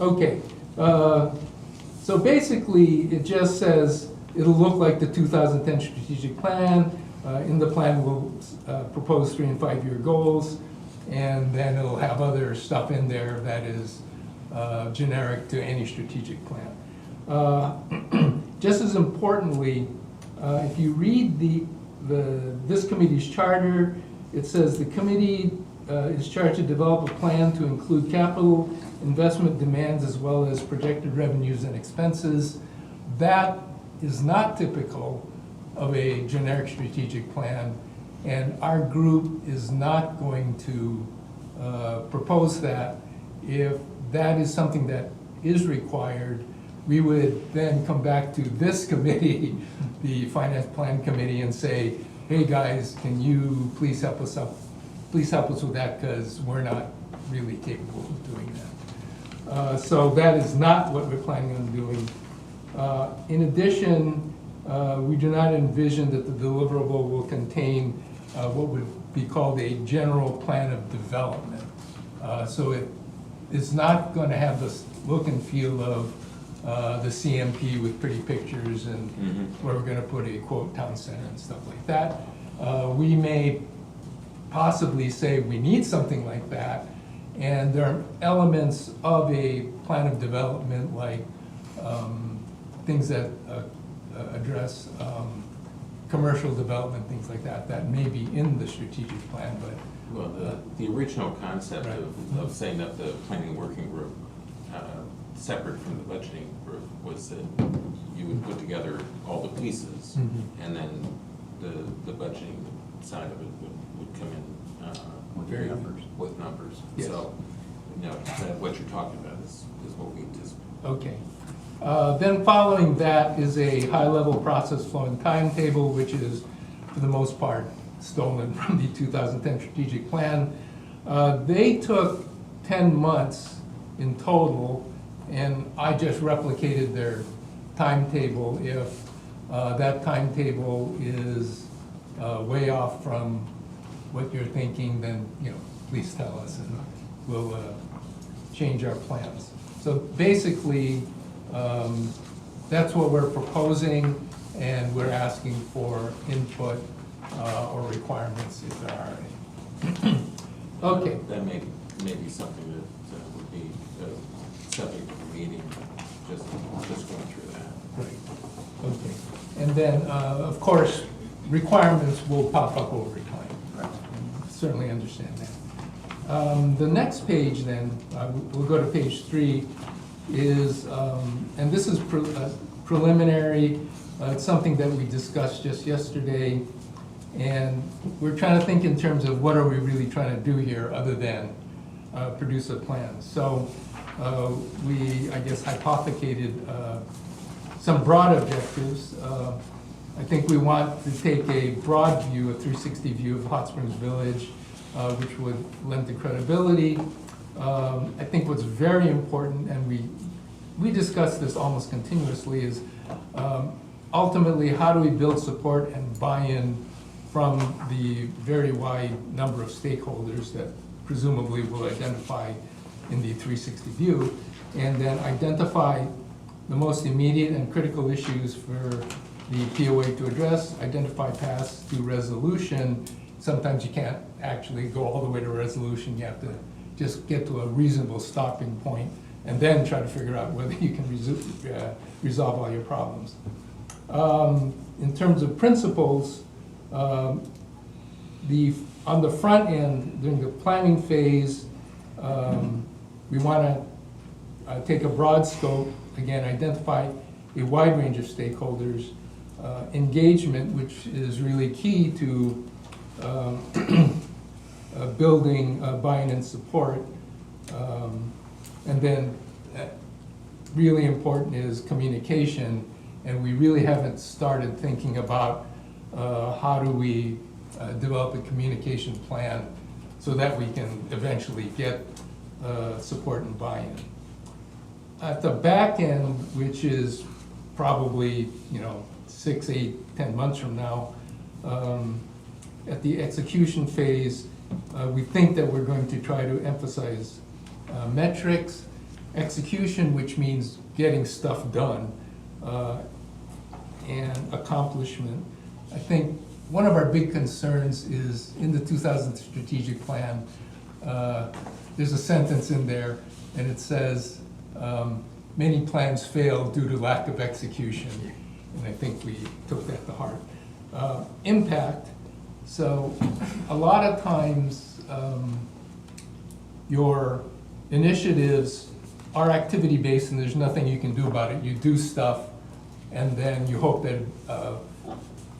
Okay, so basically, it just says, it'll look like the 2010 strategic plan. In the plan, we'll propose 3- and 5-year goals, and then it'll have other stuff in there that is generic to any strategic plan. Just as importantly, if you read this committee's charter, it says the committee is charged to develop a plan to include capital investment demands as well as projected revenues and expenses. That is not typical of a generic strategic plan, and our group is not going to propose that. If that is something that is required, we would then come back to this committee, the Finance Plan Committee, and say, hey, guys, can you please help us with that, because we're not really capable of doing that. So that is not what we're planning on doing. In addition, we do not envision that the deliverable will contain what would be called a general plan of development. So it's not going to have this look and feel of the CMP with pretty pictures and where we're going to put a quote town center and stuff like that. We may possibly say we need something like that, and there are elements of a plan of development like things that address commercial development, things like that, that may be in the strategic plan, but. Well, the original concept Right. of setting up the planning working group, separate from the budgeting group, was that you would put together all the pieces, and then the budgeting side of it would come in With numbers. with numbers. Yes. So, what you're talking about is what we anticipate. Okay. Then following that is a high-level process flow and timetable, which is, for the most part, stolen from the 2010 strategic plan. They took 10 months in total, and I just replicated their timetable. If that timetable is way off from what you're thinking, then, please tell us, and we'll change our plans. So basically, that's what we're proposing, and we're asking for input or requirements if there are any. Okay. That may be something that would be subject to the meeting, just going through that. Right, okay. And then, of course, requirements will pop up over time. Certainly understand that. The next page then, we'll go to page 3, is, and this is preliminary, it's something that we discussed just yesterday, and we're trying to think in terms of what are we really trying to do here other than produce a plan. So we, I guess, hypothecated some broad objectives. I think we want to take a broad view, a 360 view of Hot Springs Village, which would lend to credibility. I think what's very important, and we discuss this almost continuously, is ultimately how do we build support and buy-in from the very wide number of stakeholders that presumably will identify in the 360 view, and then identify the most immediate and critical issues for the POA to address, identify paths to resolution. Sometimes you can't actually go all the way to resolution, you have to just get to a reasonable stopping point and then try to figure out whether you can resolve all your problems. In terms of principles, on the front end, during the planning phase, we want to take a broad scope, again, identify a wide range of stakeholders, engagement, which is really key to building buy-in and support, and then really important is communication, and we really haven't started thinking about how do we develop a communication plan so that we can eventually get support and buy-in. At the back end, which is probably, 6, 8, 10 months from now, at the execution phase, we think that we're going to try to emphasize metrics, execution, which means getting stuff done, and accomplishment. I think one of our big concerns is in the 2000 strategic plan, there's a sentence in there, and it says, many plans fail due to lack of execution. And I think we took that to heart. Impact, so a lot of times your initiatives are activity-based and there's nothing you can do about it. You do stuff and then you hope that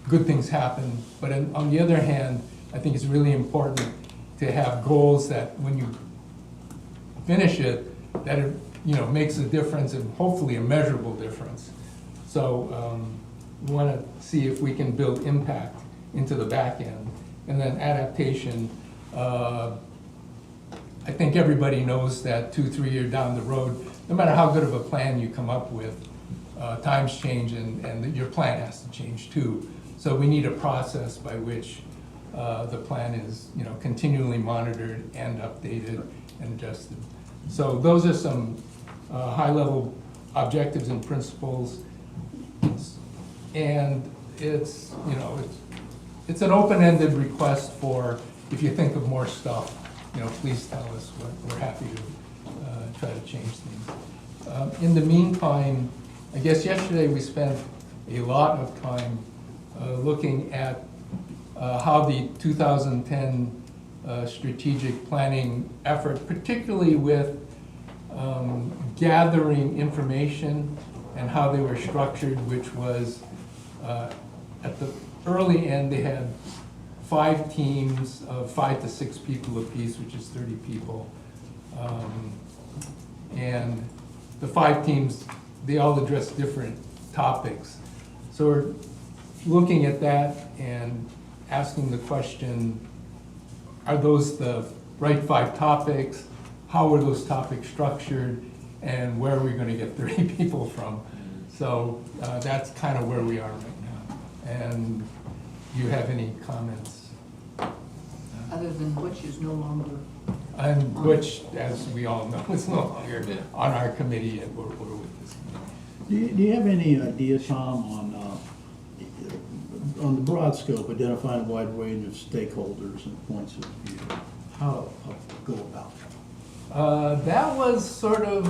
good things happen. But on the other hand, I think it's really important to have goals that when you finish it, that it makes a difference, and hopefully a measurable difference. So we want to see if we can build impact into the back end. And then adaptation, I think everybody knows that 2-3 years down the road, no matter how good of a plan you come up with, times change and your plan has to change too. So we need a process by which the plan is continually monitored and updated and adjusted. So those are some high-level objectives and principles. And it's an open-ended request for, if you think of more stuff, please tell us. We're happy to try to change things. In the meantime, I guess yesterday we spent a lot of time looking at how the 2010 strategic planning effort, particularly with gathering information and how they were structured, which was at the early end, they had 5 teams of 5 to 6 people apiece, which is 30 people. And the 5 teams, they all address different topics. So we're looking at that and asking the question, are those the right 5 topics? How are those topics structured? And where are we going to get 30 people from? So that's kind of where we are right now. And do you have any comments? Other than Butch is no longer. And Butch, as we all know, is no longer on our committee, and we're with this committee. Do you have any idea, Tom, on the broad scope, identifying a wide range of stakeholders and points of view, how to go about that? That was sort of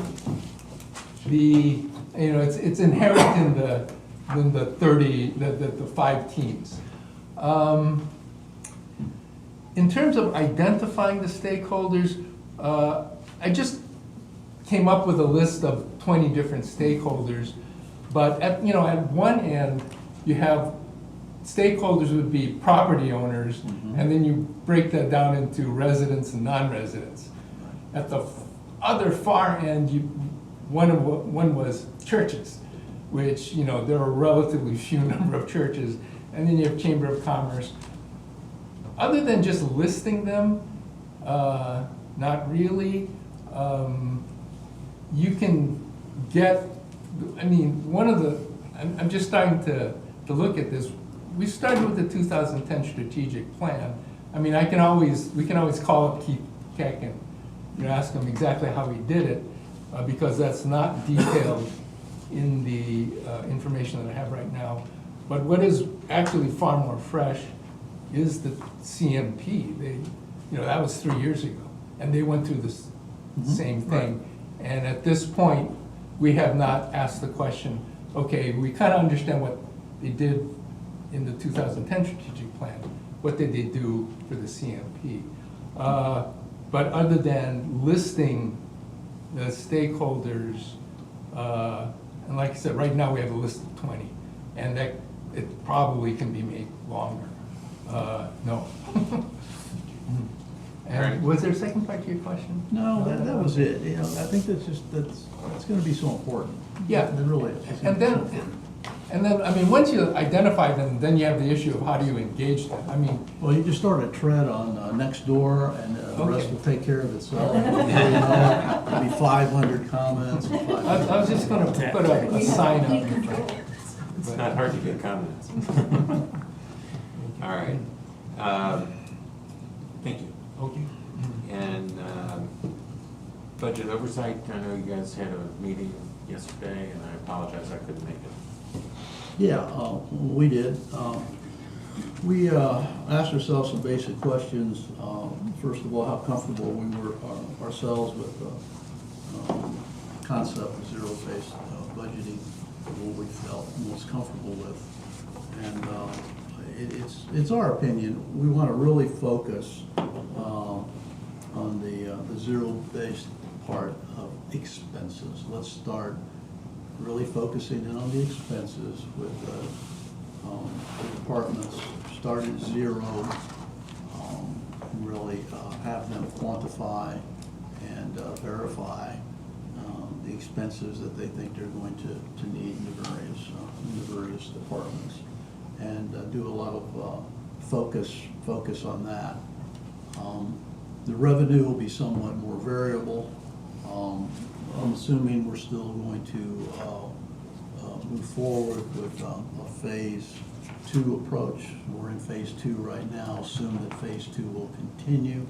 the, it's inherent in the 5 teams. In terms of identifying the stakeholders, I just came up with a list of 20 different stakeholders, but at one end, you have stakeholders would be property owners, and then you break that down into residents and non-residents. At the other far end, one was churches, which, there are a relatively few number of churches, and then you have Chamber of Commerce. Other than just listing them, not really. You can get, I'm just starting to look at this. We started with the 2010 strategic plan. We can always call up Keith Keck and ask him exactly how he did it, because that's not detailed in the information that I have right now. But what is actually far more fresh is the CMP. That was 3 years ago, and they went through this same thing. Right. And at this point, we have not asked the question, okay, we kind of understand what they did in the 2010 strategic plan. What did they do for the CMP? But other than listing the stakeholders, and like I said, right now we have a list of 20, and that it probably can be made longer. No. Right. Was there a second part to your question? No, that was it. You know, I think that's gonna be so important. Yeah. It really is. It's And so then, important. I mean, once you identify them, then you have the issue of how do you engage them? I mean, Well, you just start a tread on next door, and the rest Okay. will take care of itself. Before you know it, There'll be 500 comments. And I was just gonna put a sign up. It's not hard to get comments. All right. Thank you. Okay. And budget oversight, I know you guys had a meeting yesterday, and I apologize I couldn't make it. Yeah, we did. We asked ourselves some basic questions. First of all, how comfortable we were ourselves with the concept of zero-based budgeting, what we felt most comfortable with. And it's our opinion, we want to really focus on the zero-based part of expenses. Let's start really focusing in on the expenses with the departments, start at zero, really have them quantify and verify the expenses that they think they're going to need in the various departments, and do a lot of focus on that. The revenue will be somewhat more variable. I'm assuming we're still going to move forward with a phase 2 approach. We're in phase 2 right now. Assume that phase 2 will continue.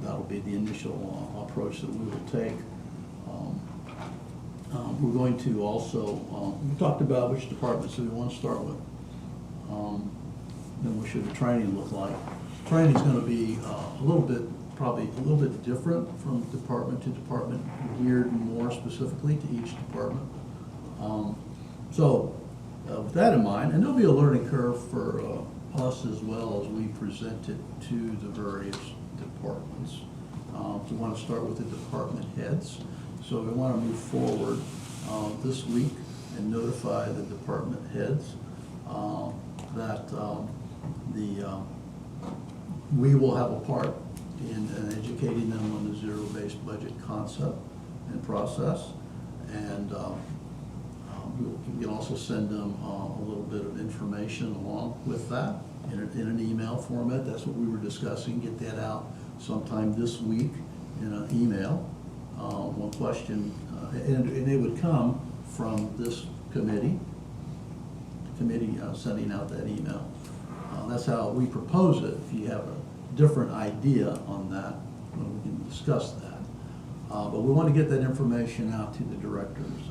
That'll be the initial approach that we will take. We're going to also, we talked about which departments do we want to start with. Then what should the training look like? Training is going to be probably a little bit different from department to department, geared more specifically to each department. So with that in mind, and there'll be a learning curve for us as well as we present it to the various departments. We want to start with the department heads. So we want to move forward this week and notify the department heads that we will have a part in educating them on the zero-based budget concept and process. And we can also send them a little bit of information along with that in an email format. That's what we were discussing. Get that out sometime this week in an email. One question, and it would come from this committee sending out that email. That's how we propose it. If you have a different idea on that, we can discuss that. But we want to get that information out to the directors,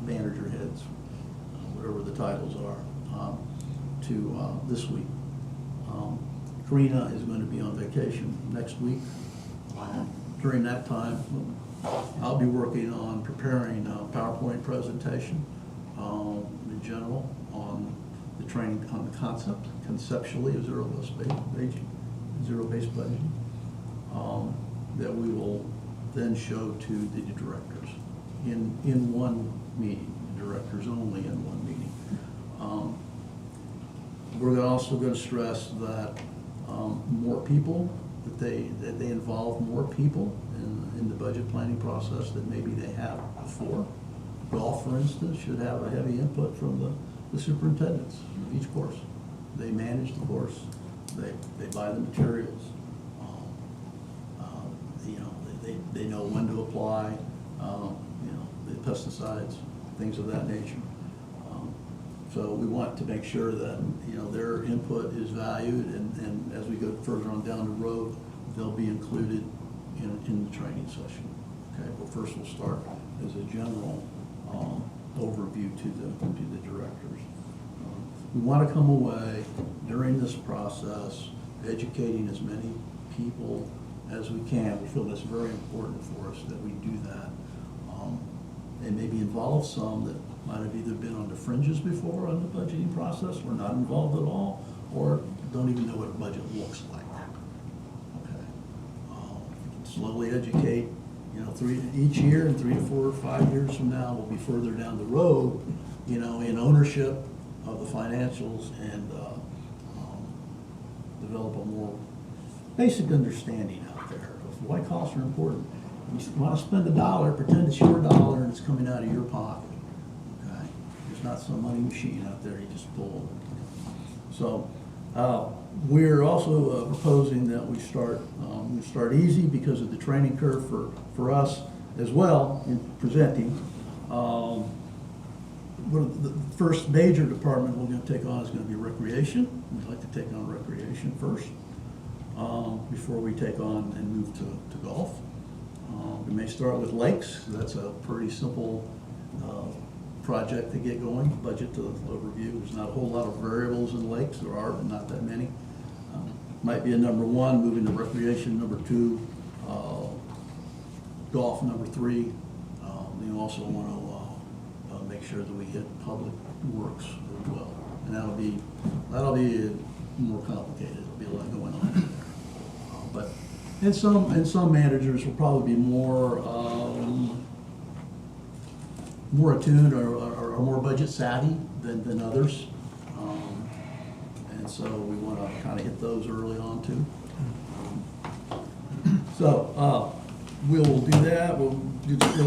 manager heads, whatever the titles are, to this week. Karina is going to be on vacation next week. During that time, I'll be working on preparing a PowerPoint presentation in general on the training, on the concept, conceptually of zero-based budgeting, that we will then show to the directors in one meeting, directors only in one meeting. We're also going to stress that more people, that they involve more people in the budget planning process than maybe they have before. Golf, for instance, should have a heavy input from the superintendents of each course. They manage the course, they buy the materials, they know when to apply, the pesticides, things of that nature. So we want to make sure that, their input is valued, and as we go further on down the road, they'll be included in the training session. Okay, well, first we'll start as a general overview to the directors. We want to come away during this process educating as many people as we can. We feel that's very important for us that we do that. And maybe involve some that might have either been on the fringes before on the budgeting process, or not involved at all, or don't even know what a budget looks like. Okay. Slowly educate, each year, and 3 to 4 or 5 years from now, we'll be further down the road, in ownership of the financials, and develop a more basic understanding out there of why costs are important. You want to spend $1, pretend it's your dollar and it's coming out of your pocket. Okay? There's not some money machine out there you just pull. So we're also proposing that we start easy because of the training curve for us as well in presenting. The first major department we're going to take on is going to be recreation. We'd like to take on recreation first before we take on and move to golf. We may start with lakes. That's a pretty simple project to get going. Budget to overview. There's not a whole lot of variables in lakes. There are, but not that many. Might be a number one, moving to recreation number two, golf number three. We also want to make sure that we hit public works as well. And that'll be more complicated. There'll be a lot going on there. But and some managers will probably be more attuned or more budget savvy than others. And so we want to kind of hit those early on too. So we'll do that. We'll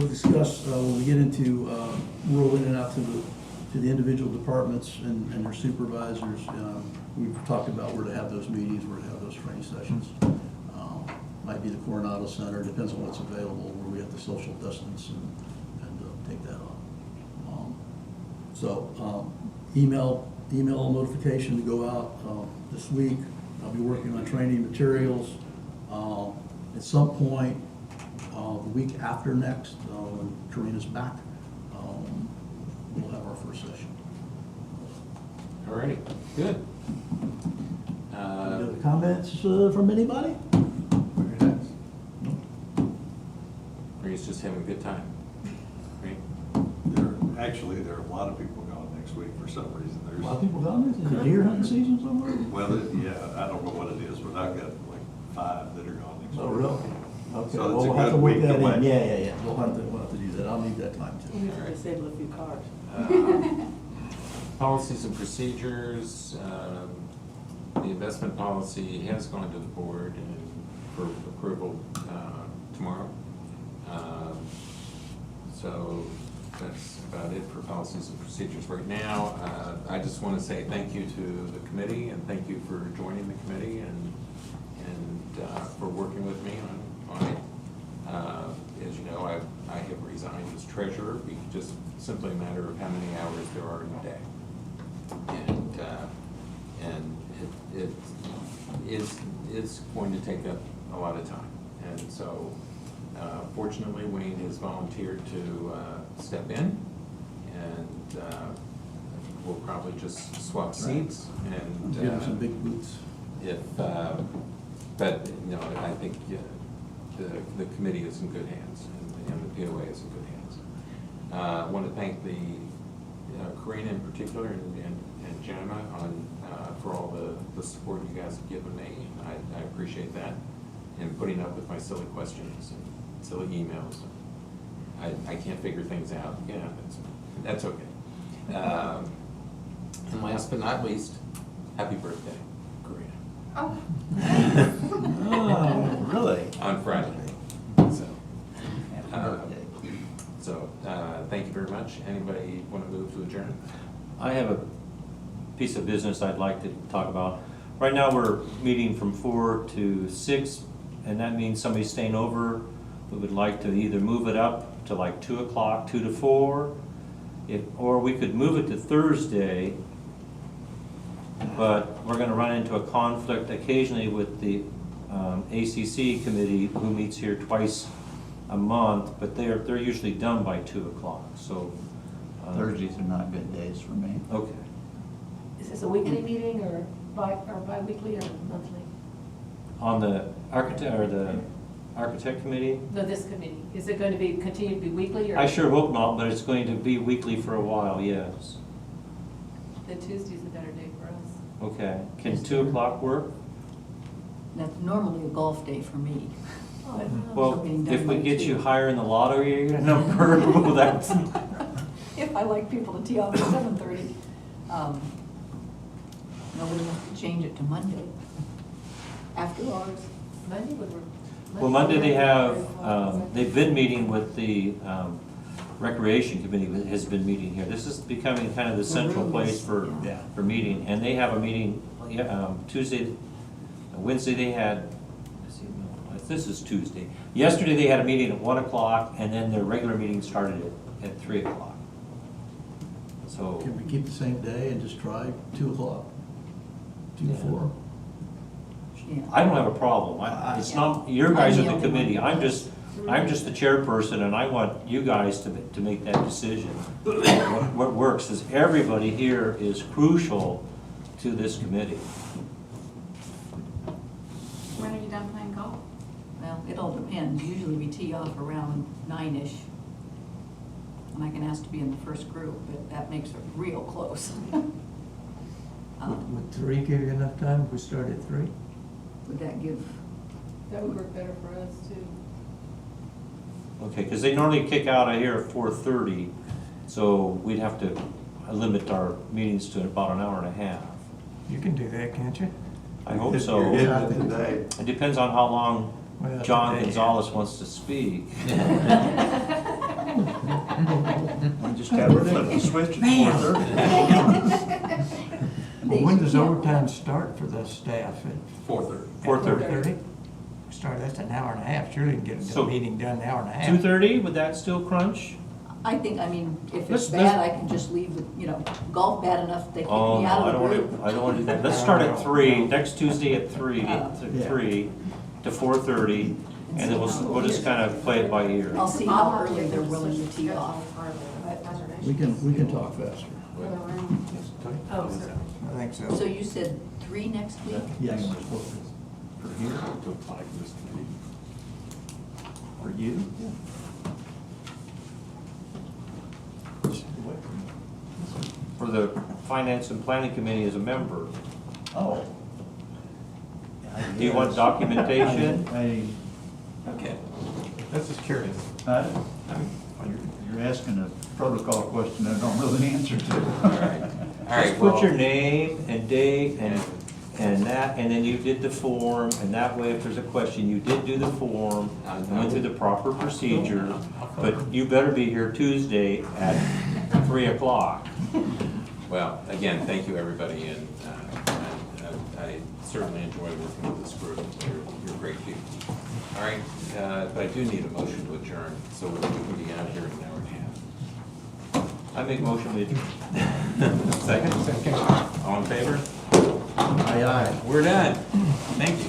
discuss when we get into rolling it out to the individual departments and their supervisors. We've talked about where to have those meetings, where to have those training sessions. Might be the Coronado Center, depends on what's available, where we have to social distance and take that on. Email notification to go out this week. I'll be working on training materials. At some point, the week after next, when Karina's back, we'll have our first session. Alrighty, good. Any other comments from anybody? Very nice. Maria's just having a good time, right? There are a lot of people gone next week for some reason. A lot of people gone there? Is it deer hunting season somewhere? Well, yeah, I don't know what it is, but I've got like 5 that are gone next week. Oh, really? Okay, So well, it's a we'll have to good work week that in. away. Yeah. We'll have to do that. I'll need that time We too. need to disable a few cars. Policies and procedures, the investment policy has gone to the board for approval tomorrow. So that's about it for policies and procedures right now. I just want to say thank you to the committee and thank you for joining the committee and for working with me on it. As you know, I have resigned as treasurer, just simply a matter of how many hours there are in a day. And it's going to take up a lot of time. And so fortunately, Wayne has volunteered to step in, and we'll probably just swap seats and. Give them some big boots. But no, I think the committee is in good hands, and the POA is in good hands. I want to thank the Karina in particular and Gemma for all the support you guys have given me. I appreciate that, and putting up with my silly questions and silly emails. I can't figure things out. Yeah, that's okay. And last but not least, happy birthday, Karina. Oh. Oh, really? On Friday. So, thank you very much. Anybody want to move to adjourn? I have a piece of business I'd like to talk about. Right now, we're meeting from 4 to 6, and that means somebody's staying over. We would like to either move it up to like 2 o'clock, 2 to 4, or we could move it to Thursday, but we're going to run into a conflict occasionally with the ACC committee, who meets here twice a month, but they're usually done by 2 o'clock, so. Thursdays are not good days for me. Okay. Is this a weekly meeting or bi-weekly or monthly? On the architect committee? No, this committee. Is it going to continue to be weekly or? I sure hope not, but it's going to be weekly for a while, yes. Then Tuesday's a better day for us. Okay, can 2 o'clock work? That's normally a golf day for me. Oh, Well, Something done if we by get 2. you higher in the lottery number, well, that's, If I like people to tee off at 7:30. Nobody wants to change it to Monday. After hours. Monday would work. Well, Monday they have, they've been meeting with the Recreation Committee, that has been meeting here. This is becoming kind of the central place for meeting, and they have a meeting, Tuesday, Wednesday they had, let's see, no, this is Tuesday. Yesterday they had a meeting at 1 o'clock, and then their regular meeting started at 3 o'clock. So, Can we keep the same day and just try 2 o'clock? 2 to 4? Yeah. I don't have a problem. It's not, your guys are the committee. I'm just the chairperson, and I want you guys to make that decision. What works is everybody here is crucial to this committee. When are you done playing golf? Well, it all depends. Usually we tee off around 9-ish. And I can ask to be in the first group, but that makes it real close. Would 3 give you enough time if we start at 3? Would that give, That would work better for us too. Okay, because they normally kick out of here at 4:30, so we'd have to limit our meetings to about an hour and a half. You can do that, can't you? I hope You're so. hitting it today. It depends on how long Well, John today, Gonzalez wants to speak. We just have to flip the switch at 4:30. Well, when does overtime start for the staff? At 4:30. 4:30. Start, that's an hour and a half. Surely you can get the So, meeting done in an hour and a half. 2:30, would that still crunch? I think, I mean, if Let's- it's bad, I can just leave, golf bad enough, they kick Oh, me no, out I of don't the want group. to, I don't want to do that. Let's start at 3, next Tuesday at 3, Oh. Yeah. 3 to 4:30, and then we'll just kind of play it by ear. I'll see how early they're willing to tee off. We can talk faster. Oh, sorry. I think So so. you said 3 next week? Yes. For here, to apply to this committee. For you? For the Finance and Planning Committee as a member. Oh. Do you want documentation? Okay, that's just curious. You're asking a protocol question I don't know the answer to. All right, Just put your name and date and that, and then you did the form, and that way if there's a question, you did do the form, and went through the proper procedure, but you better be here Tuesday at 3 o'clock. Well, again, thank you, everybody, and I certainly enjoy working with this group. You're great people. All right, but I do need a motion to adjourn, so we can be out here in an hour and a half. I make motion to adjourn. Second? All in favor? Aye, aye. We're done. Thank you.